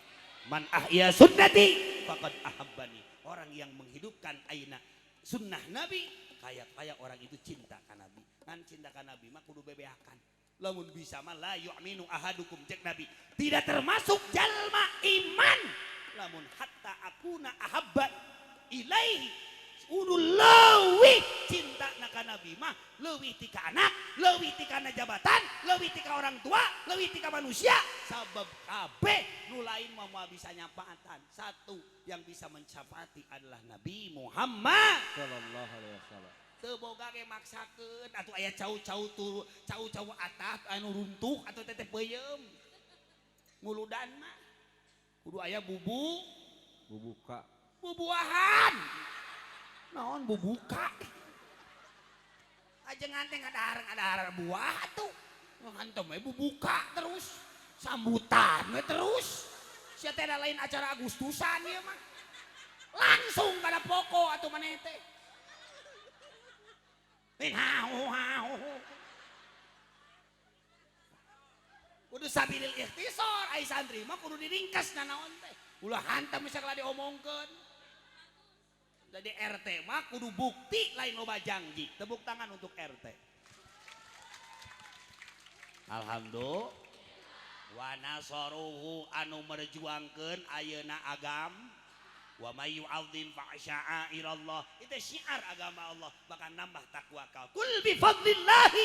Man ahya sunnati faqad ahabbani. Orang yang menghidupkan ayeuna sunnah Nabi kaya orang itu cinta ka Nabi. Ngan cinta ka Nabi mah kudu bebeakan. Lamun bisa mah la yu'minu ahadukum cek Nabi. Tidak termasuk jalma iman. Lamun hatta akuna ahabba ilaihi. Kudu leuwih cinta ka Nabi mah leuwih ti ka anak, leuwih ti kana jabatan, leuwih ti ka orang tua, leuwih ti ka manusia. Sabab kabeh nu lain mah moal bisa nyafaatan. Satu yang bisa mencapaati adalah Nabi Muhammad sallallahu alaihi wasallam. Teu boga ge maksakeun atuh aya cau-cau atap anu runtuh atuh teteh peuyeum. Muludan mah kudu aya bubuka, bubuahan. Naon bubuka? Ajengan teh ngadahar buah atuh. Hantem we bubuka terus. Sambutan we terus. Sia teh da lain acara Agustusan ieu mah. Langsung kada pokok atuh maneh teh. Hau. Kudu sabilil ikhtisar ai santri mah kudu diringkes naon teh. Ulah hantam misalnya diomongkeun. Jadi RT mah kudu bukti lain loba janji. Tepuk tangan untuk RT. Alhamdulillah. Wa nasaruhu anu merjuangkeun ayeuna agam. Wa may yu'azzim fa sya'airallah. Itu syiar agama Allah bakal nambah takwa kau. Kul bi fadlillahi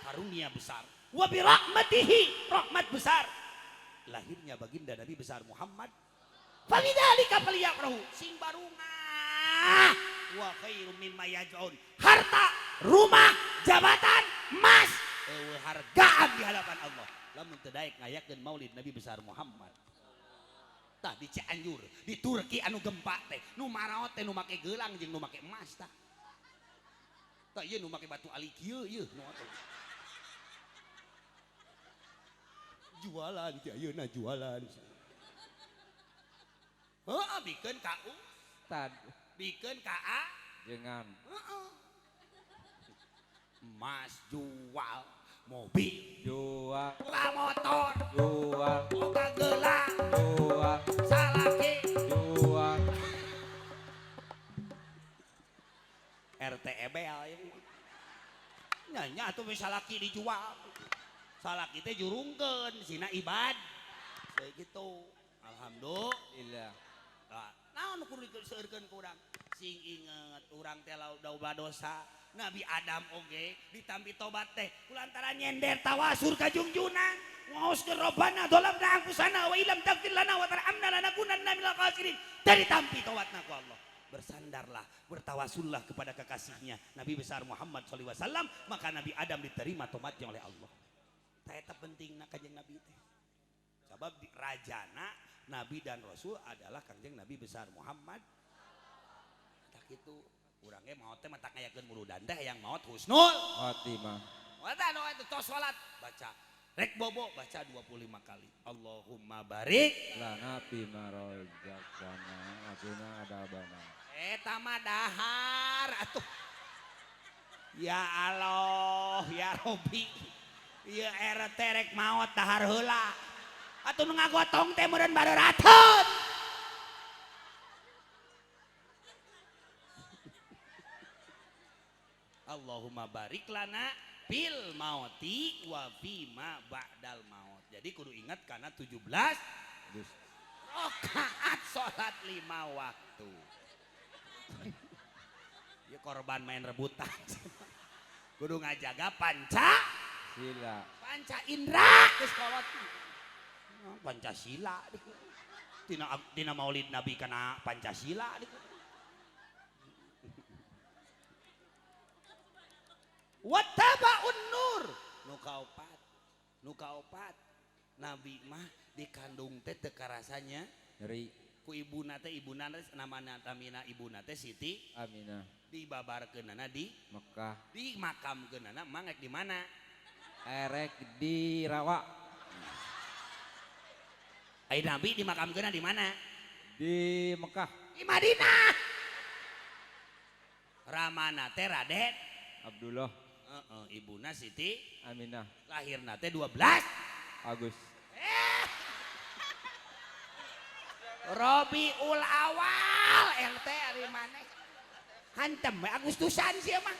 karunia besar. Wa bi rahmatihi, rahmat besar. Lahirnya baginda Nabi besar Muhammad. Fa bidzalika falyafrahu, sing barungah. Wa khairum mimma yaj'un. Harta, rumah, jabatan, emas, hargaan di hadapan Allah. Lamun teu daek ngayakeun maulid Nabi besar Muhammad. Tah di Cianjur, di Turki anu gempa teh, nu maraot teh nu make gelang jeung nu make emas tah. Tah ieu nu make batu ali kieu ieu nu teh. Jualan teh ayeuna jualan. Heeh, bikeun ka Tad. bikeun ka A Jangan. emas jual, mobil Jual. motor, Jual. boga gelang, Jual. salaki, Jual. RTEBL nya atuh salaki dijual. Salaki teh jurungkeun sina ibad. Kayak gitu. Alhamdulillah. Naon kudu diseureurkeun ku urang? Sing inget urang teh loba dosa. Nabi Adam oge ditampi tobat teh kulantaran nyender tawasur ka junjunan. Ngaoskeun Rabbana dzalamna anfusana wa illam taghfir lana wa tarhamna lanakunanna minal khasirin. Dari tampi tobatna ku Allah. Bersandarlah, bertawasullah kepada kekasihnya Nabi besar Muhammad SAW, maka Nabi Adam diterima tobatnya oleh Allah. Eta pentingna kanjeng Nabi teh. Sebab rajana Nabi dan Rasul adalah kanjeng Nabi besar Muhammad. Tak itu urangnya maot teh mata ngayakeun muludan teh yang maot husnul Khotimah. Wata doa itu tos salat baca rek bobo baca 25 kali. Allahumma barik Lana bima razaqtana atina adabana. Eta mah dahar atuh. Ya Allah, ya Robi. Ya RT rek maot dahar heula. Atuh nu ngagotong teh meureun bareuratun. Allahumma barik lana fil mauti wa fima ba'dal maut. Jadi kudu ingat karena 17 rakaat salat 5 waktu. Ya korban main rebutan. Kudu ngajaga Sila. panca indra geus kolot. Pancasila dina maulid Nabi kana Pancasila wattaba'un nur nu kaopat Nabi mah dikandung teh teu karasanya Nyeri. ku ibuna teh namana tamina ibuna teh Siti Aminah. dibabarkeunana di Mekah. dimakamkeunana mangek di mana Erek di Rawa. ai Nabi dimakamkeunana di mana Di Mekah. di Madinah ramana teh Raden Abdullah. ibuna Siti Aminah. lahirna teh 12 Agus. Robiul Awal RT ari maneh hantem we Agustusan sia mah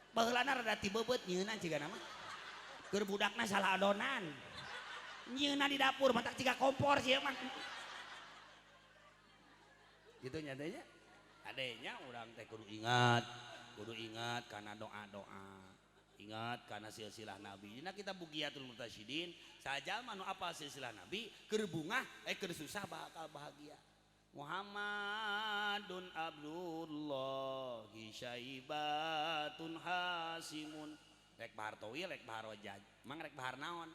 baheulana rada ti beubeut nyeunan cigana mah keur budakna salah adonan nyeunan di dapur mah tak ciga kompor sia mah gitu nyatanya adenya urang teh kudu ingat karena doa-doa ingat karena silsilah Nabi. Dina kita bugiatul murtasyidin saja manu apa silsilah Nabi keur bungah keur susah bakal bahagia. Muhammadun Abdullahi syaibatun hasimun. Rek bahar towi rek bahar wajaj. Mang rek bahar naon?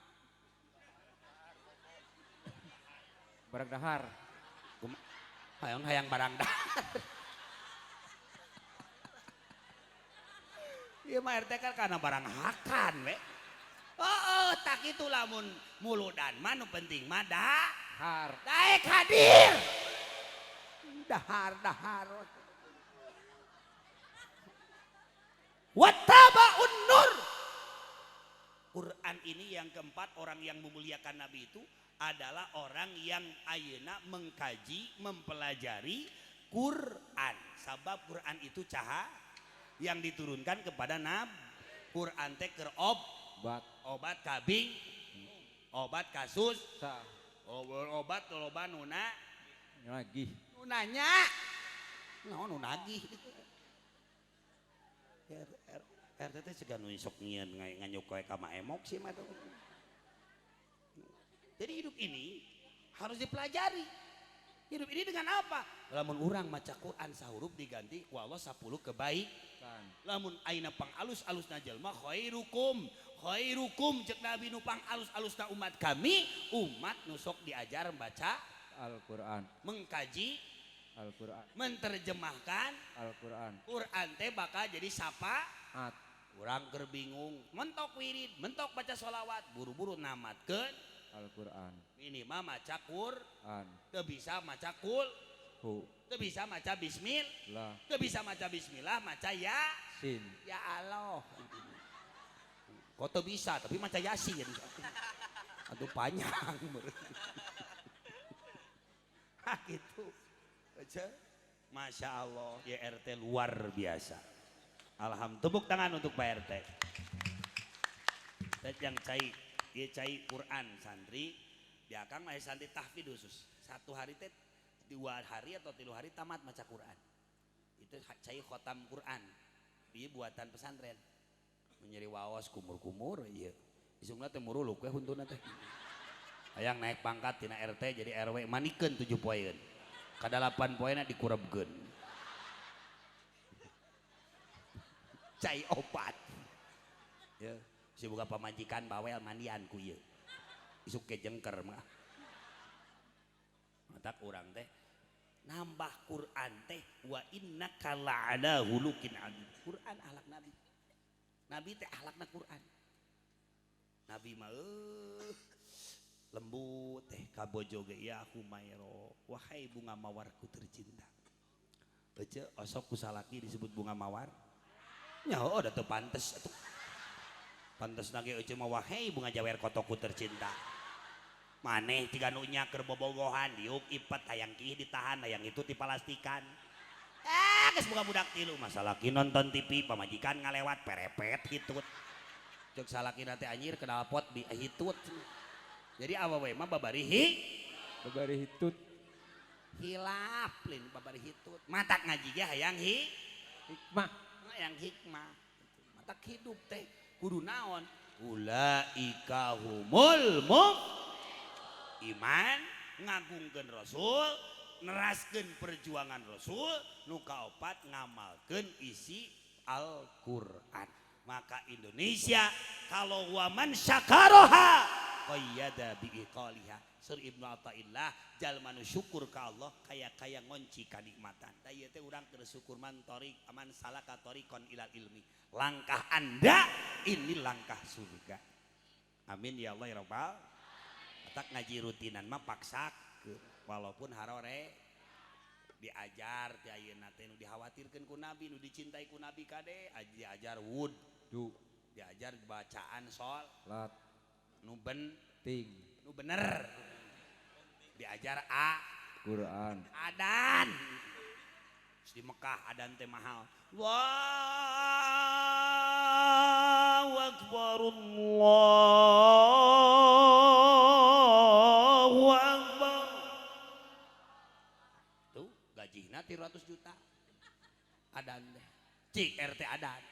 Barang dahar. Hayang barang dahar. Ieu mah RT kan karena barang hakan we. Tak itu lamun muludan mah nu penting mah Har. daek hadir. Dahar. Wattaba'un nur. Quran ini yang keempat orang yang memuliakan Nabi itu adalah orang yang ayeuna mengkaji, mempelajari Quran. Sabab Quran itu cahaya yang diturunkan kepada Nabi. Quran teh keur obat kabing, obat kasus, obat loba nuna Lagi. nunanya naon nunagih RT teh juga nu sok ngieun nganyuk koe ka emok sih mah. Jadi hidup ini harus dipelajari. Hidup ini dengan apa? Lamun urang maca Quran sahurup diganti ku Allah 10 kebaikan. Lamun aina pang alus-alusna jelema khairukum cek Nabi nu pang alus-alusna umat kami, umat nu sok diajar baca Al-Qur'an, mengkaji Al-Qur'an, menterjemahkan Al-Qur'an. Quran teh bakal jadi syafaat. Urang keur bingung, mentok wirid, mentok baca sholawat, buru-buru namatkeun Al-Qur'an. Minimal maca Quran. Teu bisa maca teu bisa maca bismillah. Teu bisa maca bismillah, maca yasin. Ya Allah. Kok teu bisa tapi maca yasin. Aduh panjang. Gitu. Baca. Masya Allah, ya RT luar biasa. Alhamdulillah, tepuk tangan untuk Pak RT. Yang cai Quran santri, dia akan masih santri tahfidz khusus. 1 hari teh 2 hari atau 3 hari tamat baca Quran. Itu cai khotam Quran. Ieu buatan pesantren. Menyeri waos kumur-kumur ieu. Isungna teh muruluk we huntuna teh. Hayang naik pangkat tina RT jadi RW manikeun 7 poeun. Kada 8 poeuna dikurebkeun. Cai opat. Ya, si boga pamajikan bawel mandian ku ieu. Isuk ke jengker mah. Matak urang teh nambah Quran teh wa innaka la'ala hulukin adzim. Quran akhlak Nabi. Nabi teh akhlakna Quran. Nabi mah lembut teh ka bojo ge ya Humairo, wahai bunga mawarku tercinta. Ece osok ku salaki disebut bunga mawar. Nya oh da teu pantes atuh. Pantes nage ece mah wahai bunga jawer kotoku tercinta. Maneh tiga nu nya keur bobogohan diuk ipet hayang kieu ditahan hayang itu dipalastikan. Geus boga budak tilu masalah ki nonton TV pamajikan ngalewat perepet hitut. Cek salakina teh anjir kenal pot di hitut. Jadi awewe mah babari hitut. Hilaf lin babari hitut. Matak ngaji ge hayang hikmah. Hayang hikmah. Matak hidup teh kudu naon? Ulaika humul iman ngagungkeun Rasul, neraskeun perjuangan Rasul, nu kaopat ngamalkeun isi Al-Qur'an. Maka Indonesia kalau waman syakaroha qayyada biiqaliha. Sur Ibnu Athaillah jalma nu syukur ka Allah kaya ngonci kanikmatan. Da ieu teh urang keur syukur man salaka tariqan ilal ilmi. Langkah Anda ini langkah surga. Amin ya Allah ya Rabbal. Tak ngaji rutinan mah paksakeun walaupun harore diajar ti ayeuna teh nu dikhawatirkeun ku Nabi nu dicintai ku Nabi kade diajar wudu diajar bacaan salat nu bener diajar Quran adan di Mekah adan teh mahal. Allahu akbar Allahu akbar. Tuh gajihna 300 juta. Adan teh. Cik RT adan.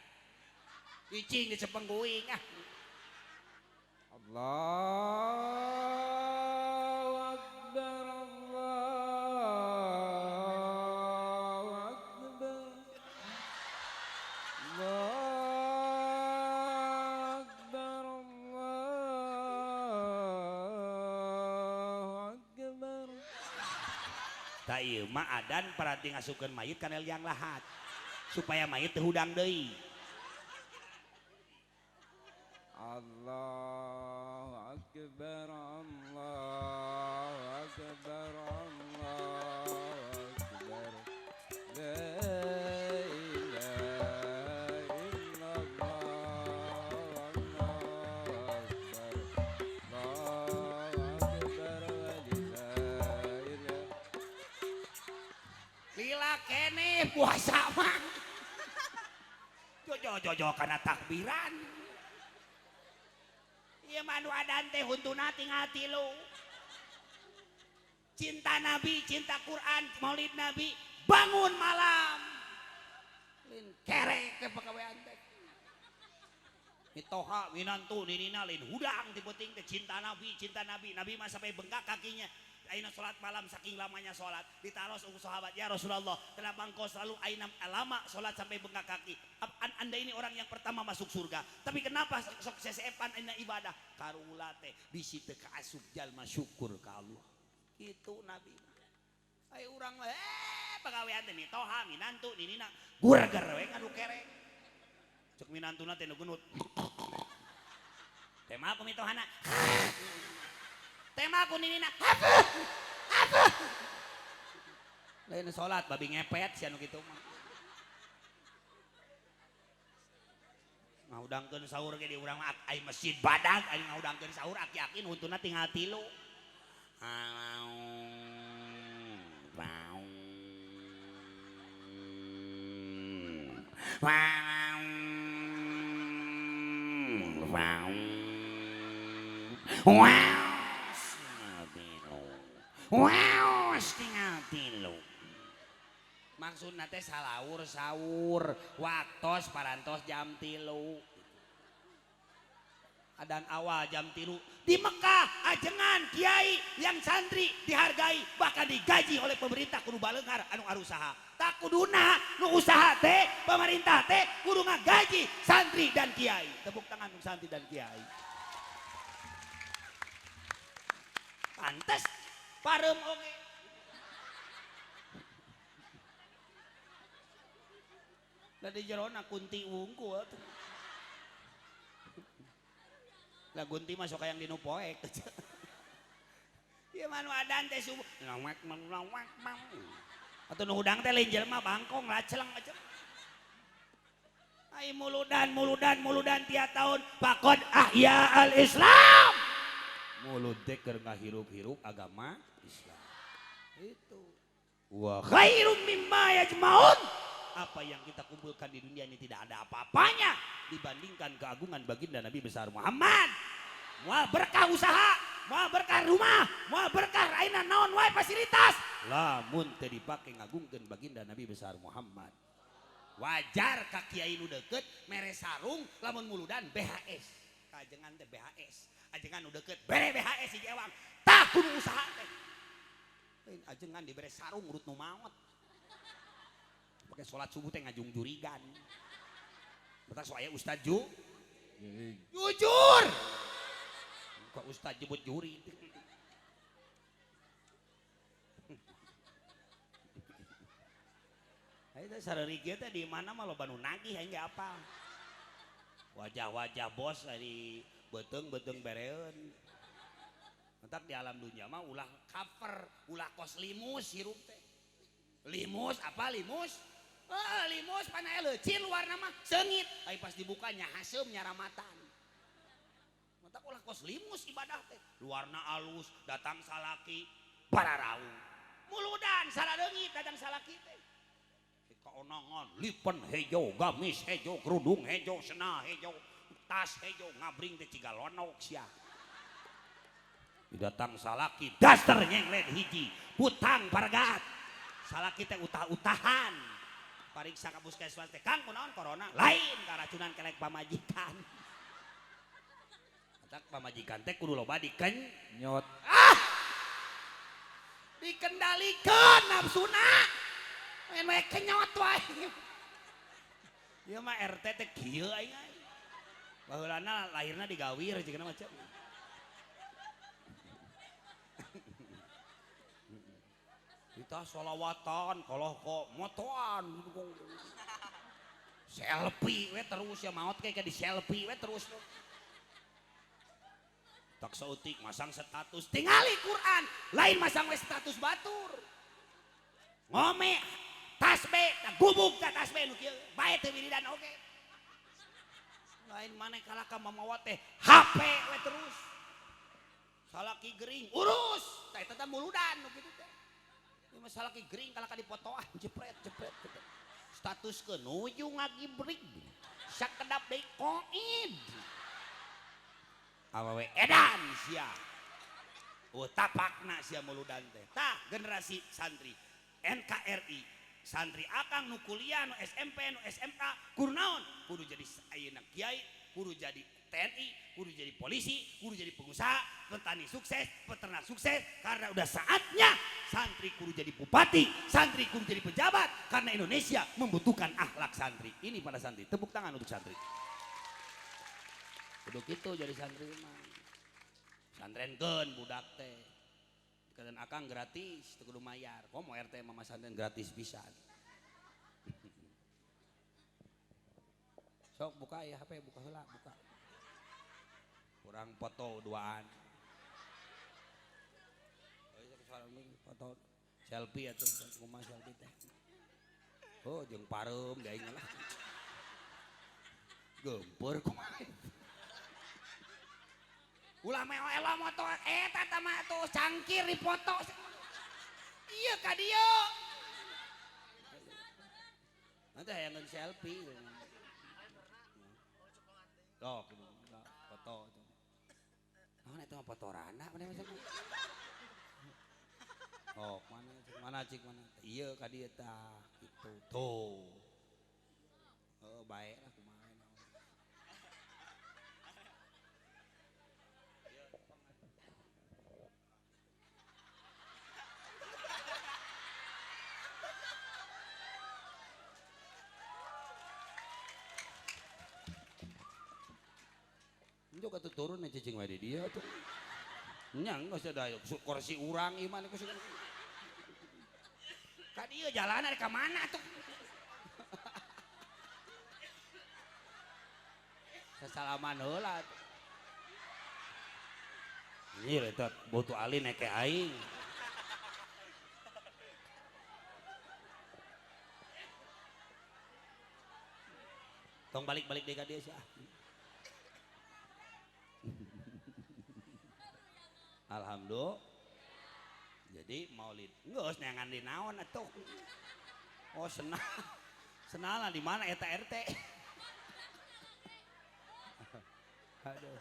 Icing di Cepengguing ah. Allahu akbar Allahu akbar. Allahu akbar Allahu akbar. Da ieu mah adan perhati ngasukeun mayit kana liang lahat supaya mayit teu hudang deui. Allahu akbar Allahu akbar Allahu akbar. La ilaha illallah Allahu akbar. Allahu akbar walillahil. Lila kene puasa mah. Jojo kana takbiran. Ieu manu adan teh huntuna tinggal 3. Cinta Nabi, cinta Quran, Maulid Nabi, bangun malam. Lin kerek ke pagawean teh. Toha winantu nirina lain hudang ti penting teh cinta Nabi mah sampai bengkak kakinya aina salat malam saking lamanya salat ditaros ku sahabat ya Rasulullah kenapa engkau selalu aina lama salat sampai bengkak kaki anda ini orang yang pertama masuk surga tapi kenapa sok sesepan aina ibadah karulah teh bisi teu kaasup jalma syukur ka Allah kitu Nabi ai urang pagawean teh Toha minantu nirina gurager we ngadu kerek cek minantuna teh nu gunut tema aku mitohana tema aku nirina apa lain salat babi ngepet sia nu kitu mah ngaudangkeun sahur ge di urang mah ai masjid badag ai ngaudangkeun sahur aki-aki nuntuna tinggal 3 tinggal 3 maksudna teh salaur sahur waktos parantos jam 3 adan awal jam 3 di Mekah ajengan kiai yang santri dihargai bahkan digaji oleh pemerintah kudu baleungar anu arusaha tak kuduna nu usaha teh pemerintah teh kudu ngagaji santri dan kiai tepuk tangan untuk santri dan kiai pantes parem oge da di jerona kunti wungkul lah gunti masuk yang dinu poek ieu mah nu adan teh subuh lawak atuh nu hudang teh lain jelema bangkong laceleng aja ai muludan tiap tahun faqad ahya al Islam mulud teh keur ngahirup-hirup agama Islam itu wa khairum mimma yajmaun apa yang kita kumpulkan di dunia ini tidak ada apa-apanya dibandingkan keagungan baginda Nabi besar Muhammad. Moal berkah usaha, moal berkah rumah, moal berkah aina naon wae fasilitas. Lamun teu dipake ngagungkeun baginda Nabi besar Muhammad. Wajar ka kiai nu deukeut mere sarung lamun muludan BHS. Kajengan teh BHS. Ajengan nu deukeut bere BHS hiji ewang. Tah kudu usaha teh. Lain ajengan dibere sarung urut nu maot. Pakai sholat subuh teh ngajung jurigan. Betul soalnya Ustaz jujur. Kok Ustaz jebut juri? Itu sarari kita di mana malah banu nagih hingga apa? Wajah-wajah bos dari beteng bereun. Entak di alam dunia mah ulah cover, ulah kos limus hirup teh. Limus apa limus? Limus panai lecil warna mah sengit tapi pas dibukanya hasem nyaramatan mata ulah kos limus ibadah teh luarna alus datang salaki pararau muludan saladengit datang salaki teh kaonangan lipen hejo gamis hejo kerudung hejo sena hejo tas hejo ngabring teh ciga lonok sia datang salaki daster nyenglet hiji putang paragat salaki teh utah-utahan pariksa ka puskesmas teh Kang kunaon corona lain karacunan kelek pamajikan atak pamajikan teh kudu loba dikenyot dikendalikeun nafsuna main we kenyot wae ieu mah RT teh kieu aing baheulana lahirna digawir jeung macam kita sholawatan kalau kok motoan selfie we terus ya maot kayak di selfie we terus tak sautik masang status tingali Quran lain masang we status batur ngome tasbih gubuk ka tasbih nu kieu bae teu wiridan oge lain maneh kalaka mamawat teh HP we terus salaki gering urus tah eta muludan nu kitu teh masalah ki gering kalaka dipotoan jepret status ke nuju ngagibrig sakedap deui koid awewe edan sia tapakna sia muludan teh tah generasi santri NKRI santri akang nu kuliah nu SMP nu SMK kudu naon kudu jadi ayeuna kiai kudu jadi TNI, kudu jadi polisi, kudu jadi pengusaha, petani sukses, peternak sukses. Karena udah saatnya santri kudu jadi bupati, santri kudu jadi pejabat. Karena Indonesia membutuhkan akhlak santri. Ini pada santri, tepuk tangan untuk santri. Kudu gitu jadi santri mah. Santrenkeun budak teh. Kalian akang gratis, teu kudu mayar. Komo RT mama santren gratis pisan. Sok buka ya HP, buka heula, buka. Kurang foto duaan. Foto selfie atuh kumaha selfie teh. Oh, jeung pareum da aing lah. Gempeur kumaha. Ulah meo elo moto eta teh mah tuh cangkir dipoto. Iya ka dieu. Nanti hayangan selfie. Tuh, foto tuh. Mana itu mah foto Rana mana macam. Oh, mana cik mana? Iya ka dieu tah gitu. Tuh. Oh, bae lah kumaha. Itu kata turun aja cing wae dia tuh. Nyang geus ada kursi urang ieu mah geus. Ka dieu jalanan ka mana tuh? Sasalaman heula. Ieu eta botu ali neke aing. Tong balik-balik deui ka dieu sia. Alhamdulillah. Jadi maulid geus neangan di naon atuh. Oh senang. Senang di mana eta RT? Aduh.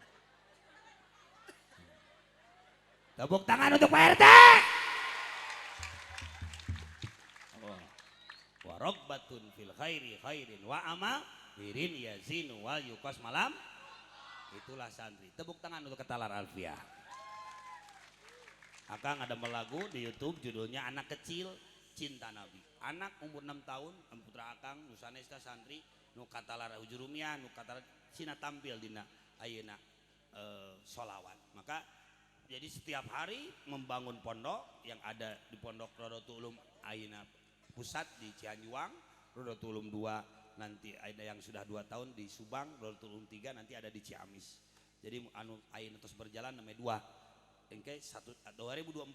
Tepuk tangan untuk Pak RT. Wa ragbatun fil khairi khairin wa ama birin yazinu wal yuqas malam. Itulah santri. Tepuk tangan untuk Ketalar Alfiah. Akang ada melagu di YouTube judulnya Anak Kecil Cinta Nabi. Anak umur 6 tahun, putra Akang nu sanesna santri nu Katalar Ujurumia, nu Katalar Cina tampil dina ayeuna sholawat. Maka jadi setiap hari membangun pondok yang ada di Pondok Rodotul Ulum ayeuna pusat di Cianjuang, Rodotul Ulum 2 nanti ada yang sudah 2 tahun di Subang, Rodotul Ulum 3 nanti ada di Ciamis. Jadi anu ayeuna terus berjalan namanya 2. Engke 2024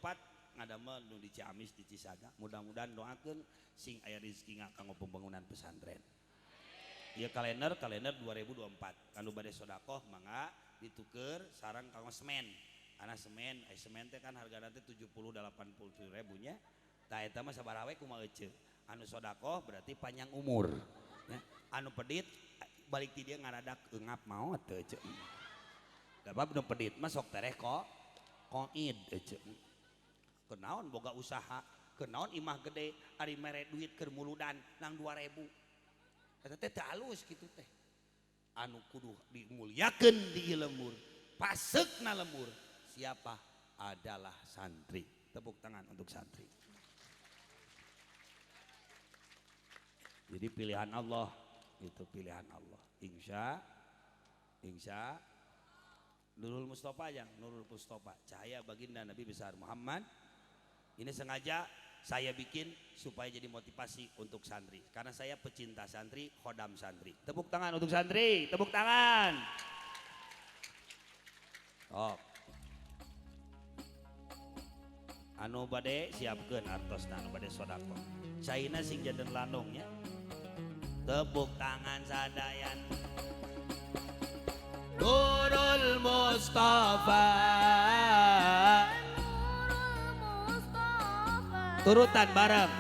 ngadamel nu di Ciamis di Cisaga. Mudah-mudahan doakeun sing aya rezeki kanggo pembangunan pesantren. Ieu kalender 2024. Anu bade sedekah mangga dituker sareng kanggo semen. Karena semen teh kan hargana teh 70-80 ribunya. Tah eta mah sabaraha we kumaha euceul. Anu sedekah berarti panjang umur. Ya. Anu pedit balik ti dieu ngaradak eungap maot teu euceul. Da bab nu pedit mah sok tereh kok koid aja. Kenaon boga usaha, kenaon imah gede, ari mere duit keur muludan nang 2000. Eta teh teu halus kitu teh. Anu kudu dimulyakeun di lembur, paseukna lembur. Siapa? Adalah santri. Tepuk tangan untuk santri. Jadi pilihan Allah, itu pilihan Allah. Insya Nurul Mustafa yang Nurul Mustafa cahaya baginda Nabi besar Muhammad. Ini sengaja saya bikin supaya jadi motivasi untuk santri karena saya pecinta santri, khodam santri. Tepuk tangan untuk santri, tepuk tangan. Oh. Anu bade siapkeun artosna anu bade sodako. Caina sing jaden landongnya. Tepuk tangan sadayan. Nurul Mustafa. Turutan bareng.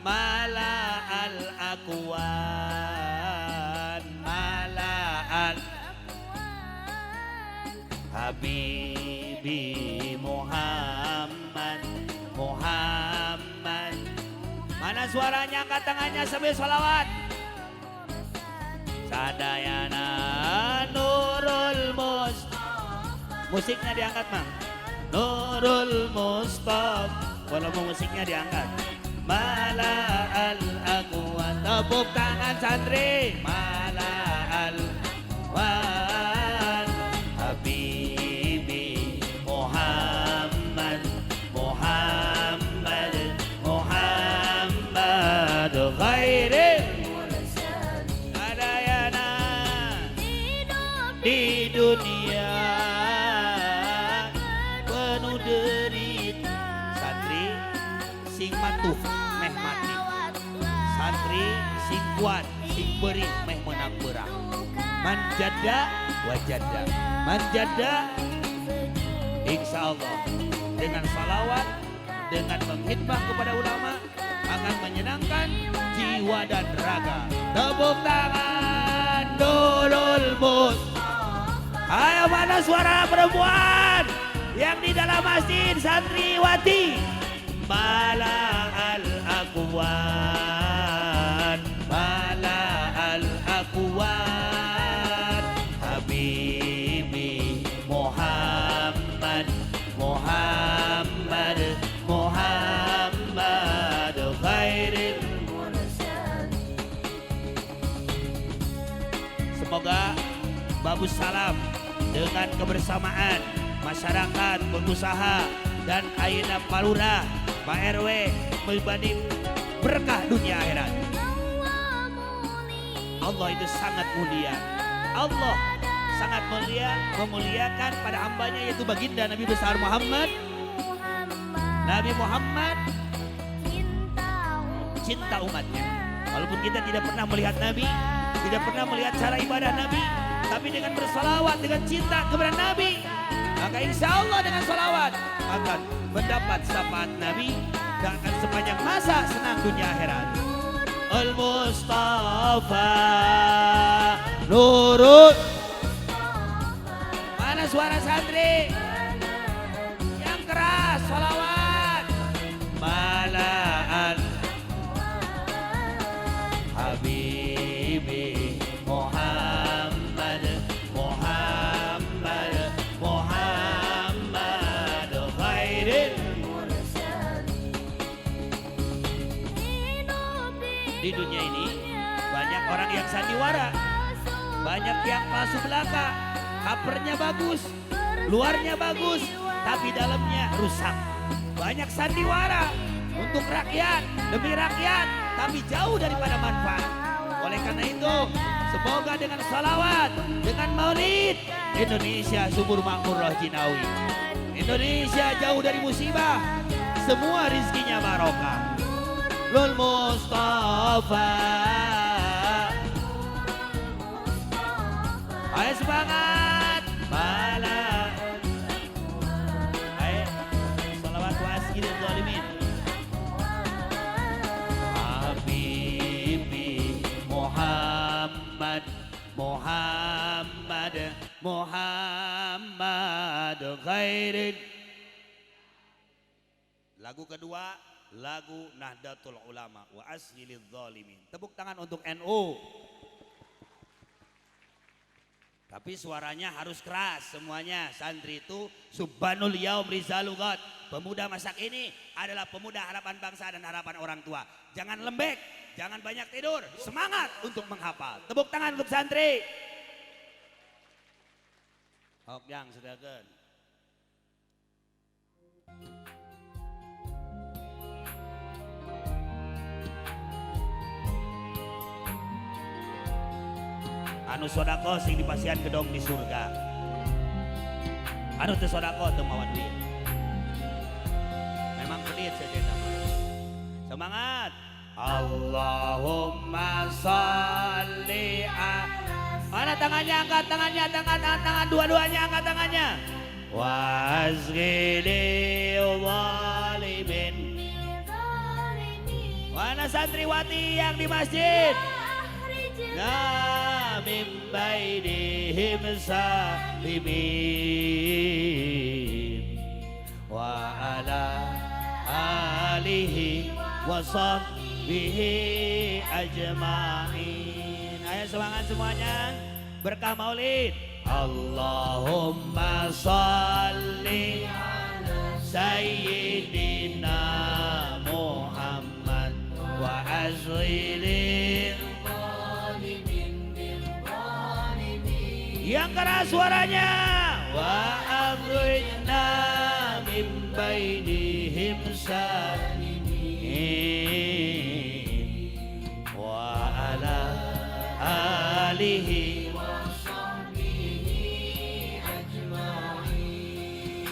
Mala al akwan, mala al Habibi Muhammad. Mana suaranya, angkat tangannya sambil sholawat. Sadayana Nur Musiknya diangkat Mang. Nurul Mustafa. Walaupun musiknya diangkat. Mala al aqwa. Tepuk tangan santri. Mala al wan. Habibi Muhammad. Muhammad. Muhammad. Khairil adayana di dunia penuh derita. Santri sing matuh meh mati, santri sing kuat sing beri meh menang perang. Manjada wajada, manjada insya Allah dengan salawat, dengan menghidmah kepada ulama akan menyenangkan jiwa dan raga. Tepuk tangan Nurul Mus. Ayo mana suara perempuan yang di dalam masjid santriwati. Mala al aqwan, mala al aqwan. Habibi Muhammad, Muhammad, Muhammad khairil. Semoga Babus Salam dengan kebersamaan masyarakat, pengusaha dan ayeuna Palura, Pak RW membanding berkah dunia akhirat. Allah itu sangat mulia. Allah sangat mulia, memuliakan pada hambanya yaitu baginda Nabi besar Muhammad. Nabi Muhammad cinta umatnya. Walaupun kita tidak pernah melihat Nabi, tidak pernah melihat cara ibadah Nabi, tapi dengan bersalawat, dengan cinta kepada Nabi, maka insya Allah dengan salawat akan mendapat syafaat Nabi dan akan sepanjang masa senang dunia akhirat. Al-Mustafa Nurul. Mana suara santri yang keras salawat. Malaan Habibi Muhammad, Muhammad, Muhammad khairil. Di dunia ini banyak orang yang sandiwara, banyak yang palsu belaka, covernya bagus, luarnya bagus, tapi dalamnya rusak. Banyak sandiwara untuk rakyat, demi rakyat, tapi jauh daripada manfaat. Oleh karena itu, semoga dengan salawat, dengan maulid, Indonesia subur makmur roh jinawi. Indonesia jauh dari musibah, semua rizkinya barokah. Lul Mustafa. Ayo semangat. Bala. Ayo salawat wa asgiril zalimin. Habibi Muhammad, Muhammad, Muhammad khairin. Lagu kedua, lagu Nahdlatul Ulama wa asgiril zalimin. Tepuk tangan untuk NU. Tapi suaranya harus keras semuanya. Santri itu Subhanul Yaum Rizalugat. Pemuda masa kini adalah pemuda harapan bangsa dan harapan orang tua. Jangan lembek, jangan banyak tidur. Semangat untuk menghafal. Tepuk tangan untuk santri. Hokyang sedakan. Anu sodako sing dipasihan gedong di surga. Anu teu sodako teu mawan duit. Memang pelit saja nama. Semangat. Allahumma sholli mana tangannya, angkat tangannya, tangan dua-duanya angkat tangannya. Wazghili walimin. Mana santriwati yang di masjid? Na min bainihim sahimin wa ala alihi wa sahbihi ajma'in. Ayo semangat semuanya. Berkah maulid. Allahumma salli ala Sayyidina Muhammad wa azhiril yang keras suaranya wa akhrijna min bainihim salimin wa ala alihi wa sahbihi ajma'in.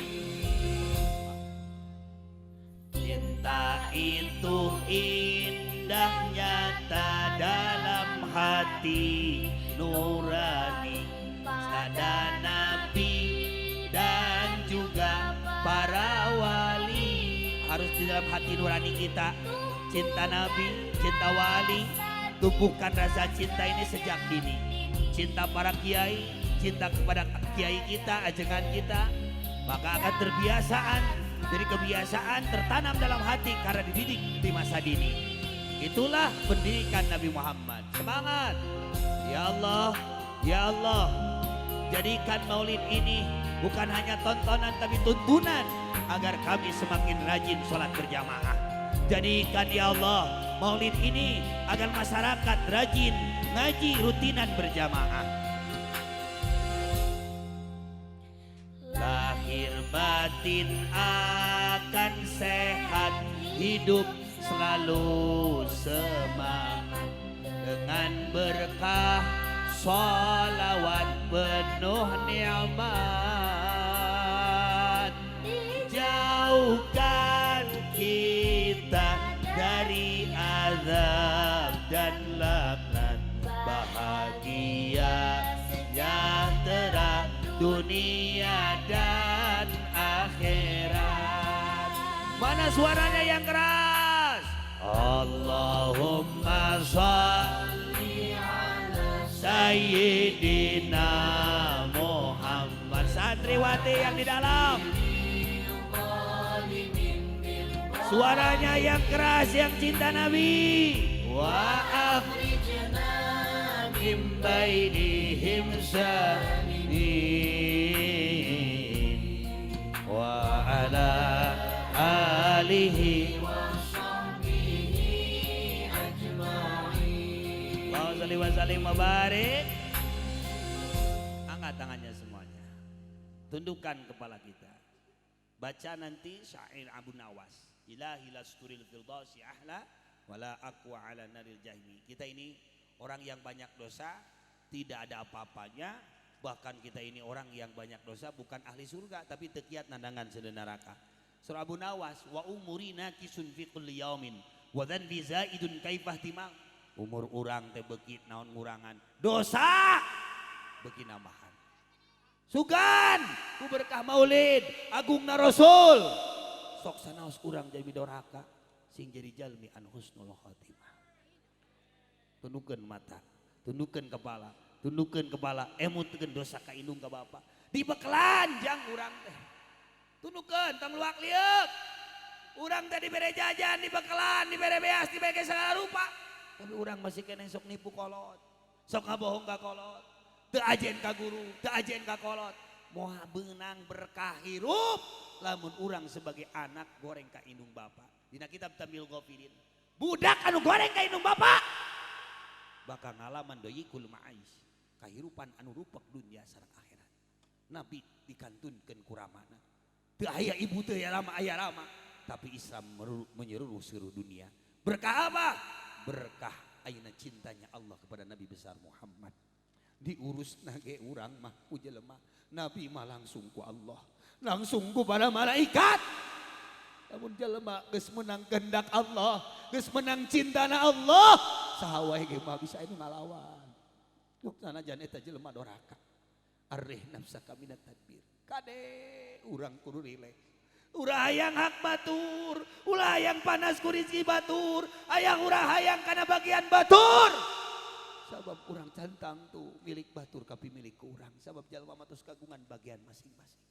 Cinta itu indah nyata dalam hati nurani ada nabi dan juga para wali. Harus di dalam hati nurani kita cinta nabi, cinta wali. Tumbuhkan rasa cinta ini sejak dini. Cinta para kiai, cinta kepada kiai kita, ajengan kita, maka akan terbiasaan. Jadi kebiasaan tertanam dalam hati karena dididik di masa dini. Itulah pendidikan Nabi Muhammad. Semangat ya Allah, ya Allah. Jadikan maulid ini bukan hanya tontonan tapi tuntunan agar kami semakin rajin sholat berjamaah. Jadikan ya Allah maulid ini agar masyarakat rajin ngaji rutinan berjamaah. Lahir batin akan sehat, hidup selalu semangat dengan berkah salawat penuh nikmat. Jauhkan kita dari azab dan laknat, bahagia sejahtera dunia dan akhirat. Mana suaranya yang keras? Allahumma shalli Sayyidina Muhammad. Santriwati yang di dalam, suaranya yang keras, yang cinta Nabi. Wa akhrijna min bainihim salimin wa ala alihi wa sahbihi ajma'in. Allahumma shalli wa barik. Angkat tangannya semuanya. Tundukkan kepala kita. Baca nanti syair Abu Nawas. Ilahi lasturil firdausi ahla wala aqwa ala naril jahmi. Kita ini orang yang banyak dosa, tidak ada apa-apanya. Bahkan kita ini orang yang banyak dosa, bukan ahli surga, tapi tekiat nandangan sedena neraka. Surah Abu Nawas, wa umurina kisun fi kulli yaumin wa dzanbi zaidun kaifah timang. Umur urang teh beuki naon ngurangan, dosa beuki nambahan. Sugan ku berkah maulid agungna Rasul. Sok sanaos urang jadi doraka sing jadi jalmi an husnul khotimah. Tundukkeun mata, tundukkeun kepala, emutkeun dosa ka indung ka Bapa. Dibekelan jang urang teh. Tundukkeun tong luak liuk. Urang teh dibere jajan, dibekelan, dibere beas, dibere segala rupa. Tapi urang masih kena sok nipu kolot. Sok ngabohong ka kolot. Teu ajen ka guru, teu ajen ka kolot. Moal beunang berkah hirup lamun urang sebagai anak goreng ka indung Bapa. Dina kitab Tamil Ghafilin. Budak anu goreng ka indung Bapa bakal ngalaman doyikul ma'ais, kahirupan anu rupak dunia sareng akhirat. Nabi dikantunkeun ku ramana. Teu aya ibu teu aya rama, tapi Islam menyeluruh seluruh dunia. Berkah apa? Berkah ayeuna cintanya Allah kepada Nabi besar Muhammad. Diurus nage urang mah ku jelema, Nabi mah langsung ku Allah, langsung ku para malaikat. Namun jelema geus menang kehendak Allah, geus menang cintana Allah, saha wae ge mah bisa anu ngalawan. Duk sanajan eta jelema doraka. Arih nafsaka minat tadbir. Kade urang kudu rileks. Urah hayang hak batur, ulah hayang panas ku rizki batur, hayang urah hayang kana bagian batur. Sabab urang cantang tuh milik batur kapi milik ku urang. Sabab jalma matos kagungan bagian masing-masing.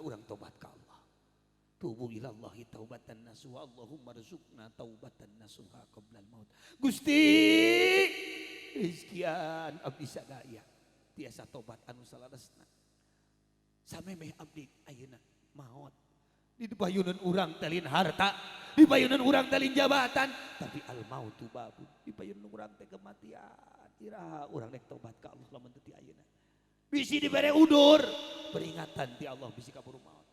Urang tobat ka Allah. Tubu ilallahi taubatan nasuha. Allahumma rizukna taubatan nasuha qablal maut. Gusti rizkian abdi sadaya. tiasa tobat anu salaresna. Samemeh abdi ayeuna maot. Dibayuneun urang telin harta, dibayuneun urang telin jabatan, tapi al mautu babun. Dibayuneun urang teh kematian. Iraha urang rek tobat ka Allah lamun teu ti ayeuna. Bisi dibere udur, peringatan ti Allah bisi kaburu maot.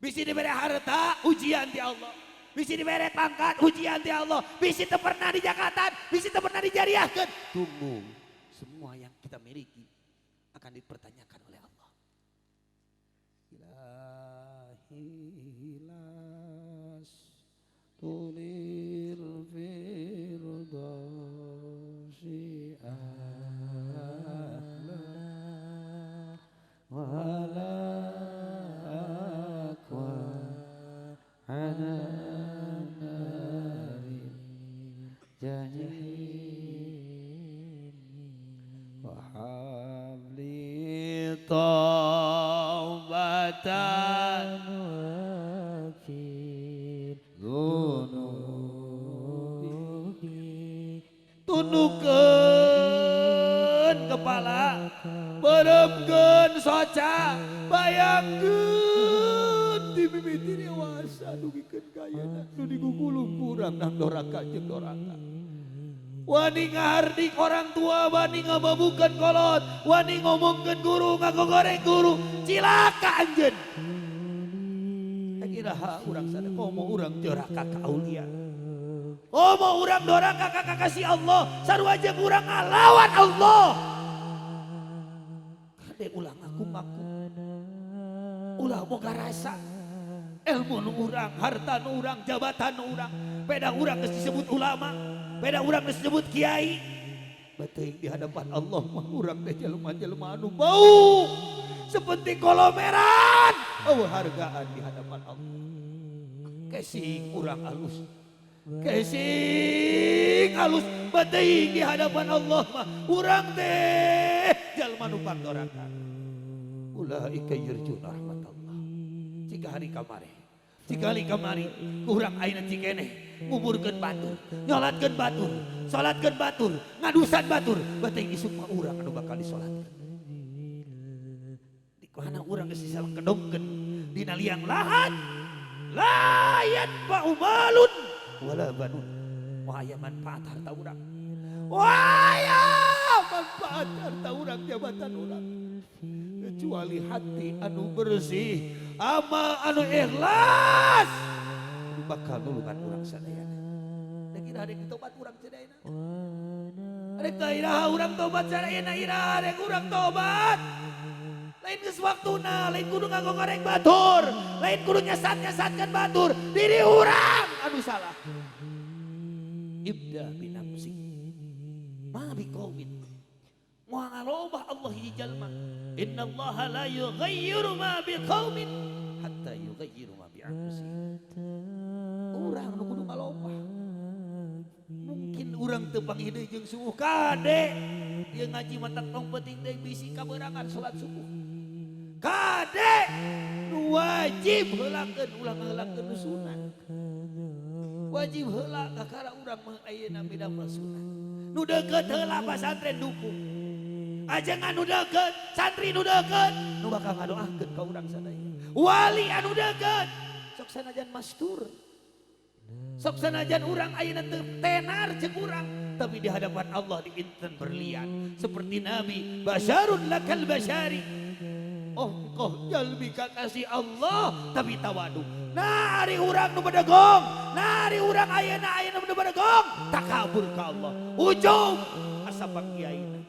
Bisi dibere harta, ujian ti Allah. Bisi dibere pangkat, ujian ti Allah. Bisi teu pernah dijakatan, bisi teu pernah dijariahkeun. Tunggu, semua yang kita miliki akan dipertanyakan oleh Allah. Ilahilas tulil firdausi ahla wala aqwa ananari jahim wa habli taubatan wakil dunubi tundukkeun kepala beremkeun soca bayangkeun di mimiti dewasa dugikeun kayana nu digugulung kurang nang doraka jeung doraka. Wani ngahardik orang tua, wani ngababukeun kolot, wani ngomongkeun guru, ngagogoreng guru, cilaka anjeun. Kiraha urang sada komo urang doraka ka aulia. Komo urang doraka ka kakasih Allah, sarua jeung urang ngalawan Allah. Kade ulang ngaku-ngaku. Ulah boga rasa. Ilmu nu urang, harta nu urang, jabatan nu urang, beda urang geus disebut ulama. Beda urang disebut kiai. Beuteung di hadapan Allah mah urang teh jelema-jelema anu bau seperti kolomeran. Eueuh hargaan di hadapan Allah. Kesing urang alus. Kesing alus beuteung di hadapan Allah mah urang teh jalma nu pangdoraka. Ulaika yarjuna rahmatallah. Jika hari kamari. Jika hari kamari urang ayeuna cikeneh nguburkeun batur, nyolatkeun batur, salatkeun batur, ngadusan batur, beuteung isuk mah urang anu bakal disolatkeun. Di kana urang geus disalengkedongkeun dina liang lahat. La yanfa'u malun wala banun. Moal aya manfaat harta urang. Waya manfaat harta urang, jabatan urang. Kecuali hati anu bersih, amal anu ikhlas. Bakal nulungan urang sadayana. Da kira rek tobat urang sadayana. Rek iraha urang tobat sadayana, iraha rek urang tobat. Lain geus waktuna, lain kudu ngagogoreng batur, lain kudu nyasat-nyasatkeun batur. Diri urang anu salah. Ibda bi nafsi. Ma biqaumin. Moal ngalobah Allah hiji jalma. Innallaha la yughayyiru ma biqaumin hatta yughayyiru ma bi anfusihim. Urang nu kudu ngalobah. Mungkin urang teu panghideuh jeung subuh kade. Ieu ngaji mah tong penting deui bisi kaberangan salat subuh. Kade nu wajib heulakeun ulah ngaheulakeun nu sunat. Wajib heula kakara urang mah ayeuna beda mah sunat. Nu deukeut heula pasantren dukung. Ajengan nu deukeut, santri nu deukeut, nu bakal ngadoakeun ka urang sadaya. Wali anu deukeut, sok sanajan mastur. Sok sanajan urang ayeuna teu tenar jeung urang, tapi di hadapan Allah diinten berlian seperti Nabi basyarun lakal basyari. Oh engkau jalmi kakasih Allah tapi tawadu. Nah ari urang nu bedegong, nah ari urang ayeuna nu bedegong, takabur ka Allah. Ujung asa bang kiaina,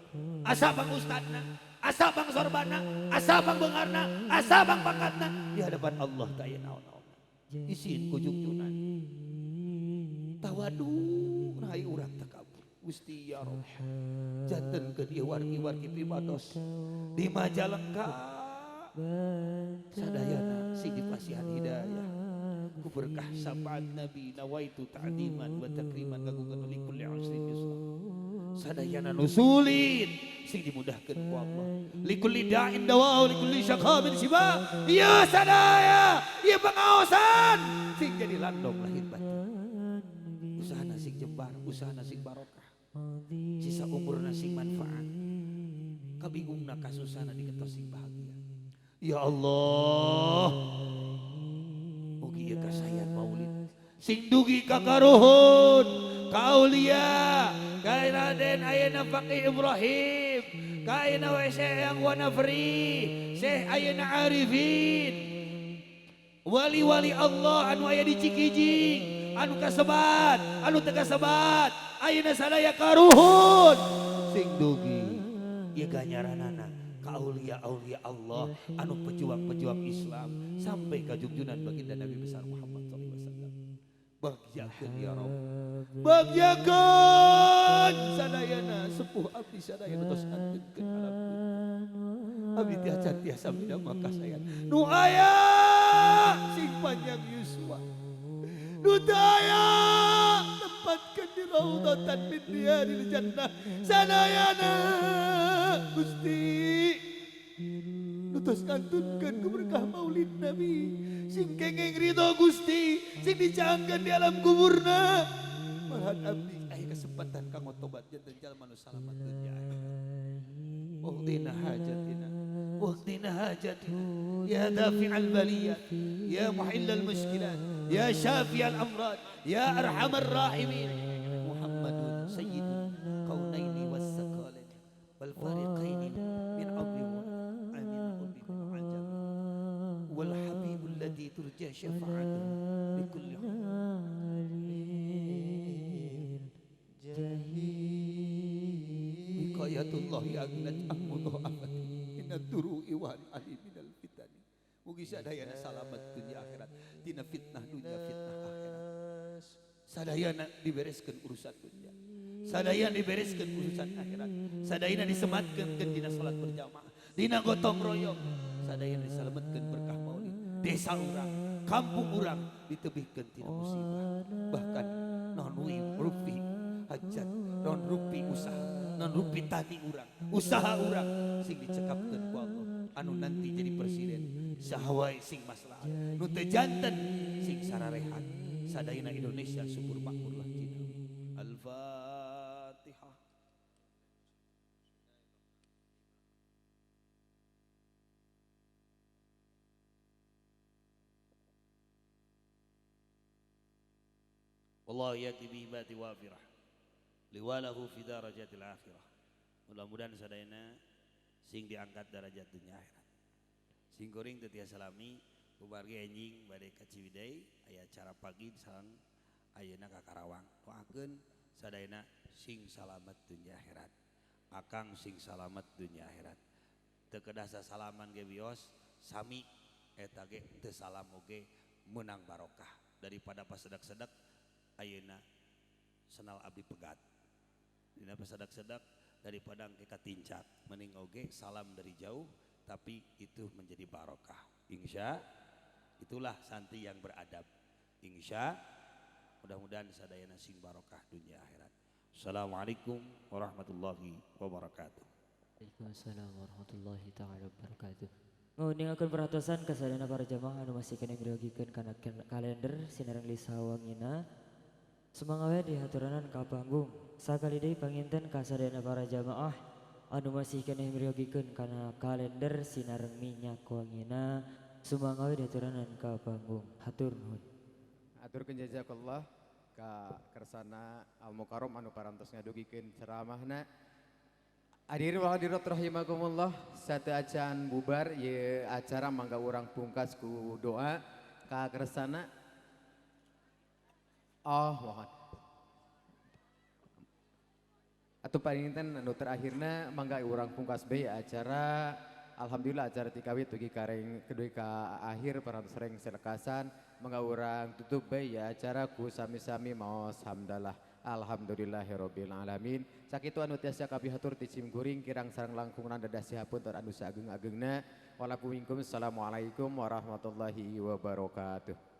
asa bang ustadna, asa bang sorbana, asa bang beungarna, asa bang pangkatna di hadapan Allah teu aya naon-naon. Isin ku junjunan. Tawadu rahayu urang takabur. Gusti ya Rabb. Jantenkeun ieu wargi-wargi pimados di Majalengka. Sadayana sing dipasihan hidayah ku berkah sapaan Nabi nawaitu ta'diman wa takriman kagungan li kulli usrin yusra. Sadayana nusulin sing dimudahkeun ku Allah li kulli da'in dawa li kulli syaqamin siba. Ieu sadaya ieu pangaosan sing jadi landong lahir batin. Usahana sing jembar, usahana sing barokah, sisa umurna sing manfaat. kabingungna kasusana digetos sing bahagia. Ya Allah, mugi ieu kasayan maulid sing dugi ka karuhun, ka aulia, ka Raden ayeuna Faqih Ibrahim, ka ayeuna Syekh yang Wanafri, Syekh ayeuna Arifin, wali-wali Allah anu aya di Cikijing, anu kasebat, anu teu kasebat, ayeuna sadaya karuhun sing dugi ieu ganjaranana ka aulia-aulia Allah anu pejuang-pejuang Islam sampai ka junjungan baginda Nabi besar Muhammad sallallahu alaihi wasallam. Bagyakeun ya Rabb, bagyakeun sadayana sepuh abdi sadayana tos anteukeun alam dunya. Abdi tiasa midang makasayan nu aya sing panjang yuswa, nu teu aya tempatkeun di raudhatan min riyadil jannah sadayana Gusti. Nutus kantunkeun ku berkah maulid Nabi sing kengeng ridho Gusti sing dicaangkeun di alam kuburna. Marhat abdi aya kesempatan kanggo tobat janten jalma nu salamat dunya akhirat. Wahdina hajatina, wahdina hajatina ya dafi'al baliyat, ya muhillal mushkilat, ya syafi'al amrad, ya arhamar rahimin. Muhammadun sayyidul kaunaini was sakalaini wal fariqaini min abdi والحبيب الذي ترجى شفاعته لكل وقاية الله أغنت أمره أمد من الدروء والعلي من الفتن. Mugi sadayana salamet dunia akhirat tina fitnah dunia fitnah akhirat. Sadayana dibereskeun urusan dunia, sadayana dibereskeun urusan akhirat, sadayana disematkeun dina salat berjamaah, dina gotong royong, sadayana disalametkeun berkah maulid. Desa urang, kampung urang ditebihkeun tina musibah. Bahkan non rupi hajat, non rupi usaha, non rupi tani urang, usaha urang sing dicekapkeun ku Allah anu nanti jadi presiden. Sahawae sing maslahat, nu teu janten sing sararehan. Sadayana Indonesia subur makmur lah cina. Al-Fatihah. Wallahu yati bi ibadi wafirah liwalahu fi darajatil akhirah. Mudah-mudahan sadayana sing diangkat derajat dunia akhirat. Sing goring teu tiasa salami kubargi enjing bade ka Ciwidey aya acara pagi sareng ayeuna ka Karawang. Doakeun sadayana sing salamet dunia akhirat. Akang sing salamet dunia akhirat. Teu kedah salaman ge bios sami eta ge teu salam oge meunang barokah daripada pasedak-sedak ayeuna senal abdi pegat. Dina pasedak-sedak daripada engke katincak mending oge salam dari jauh tapi itu menjadi barokah. Insya itulah santri yang beradab. Insya mudah-mudahan sadayana sing barokah dunia akhirat. Assalamualaikum warahmatullahi wabarakatuh. Waalaikumsalam warahmatullahi taala wabarakatuh. Nguningkeun perhatosan ka sadayana para jamaah anu masih kena mirogikeun kana kalender sinareng lisa wangina. Semangawe dihaturanan ka panggung. Sakali deui panginten ka sadayana para jamaah anu masih kena mirogikeun kana kalender sinareng minyak wangina. Semangawe dihaturanan ka panggung. Hatur nuhun. Aturkeun jazakallah ka kersana Al Mukarram anu parantos ngadugikeun ceramahna. Hadirin wal hadirat rahimakumullah, satu acan bubar ye acara mangga urang pungkas ku doa ka kersana. Mohon. Atuh parinten anu terakhirna mangga urang pungkas bae acara alhamdulillah acara tikawit dugi kareng kedua ka akhir parantos reng selekasan mangga urang tutup bae ya acara ku sami-sami maos hamdalah. Alhamdulillahirabbil alamin. Sakitu anu tiasa kapihatur ti cimkuring kirang sareng langkungan dadah sihapunten anu saageng-ageungna. Walakumsalam warahmatullahi wabarakatuh.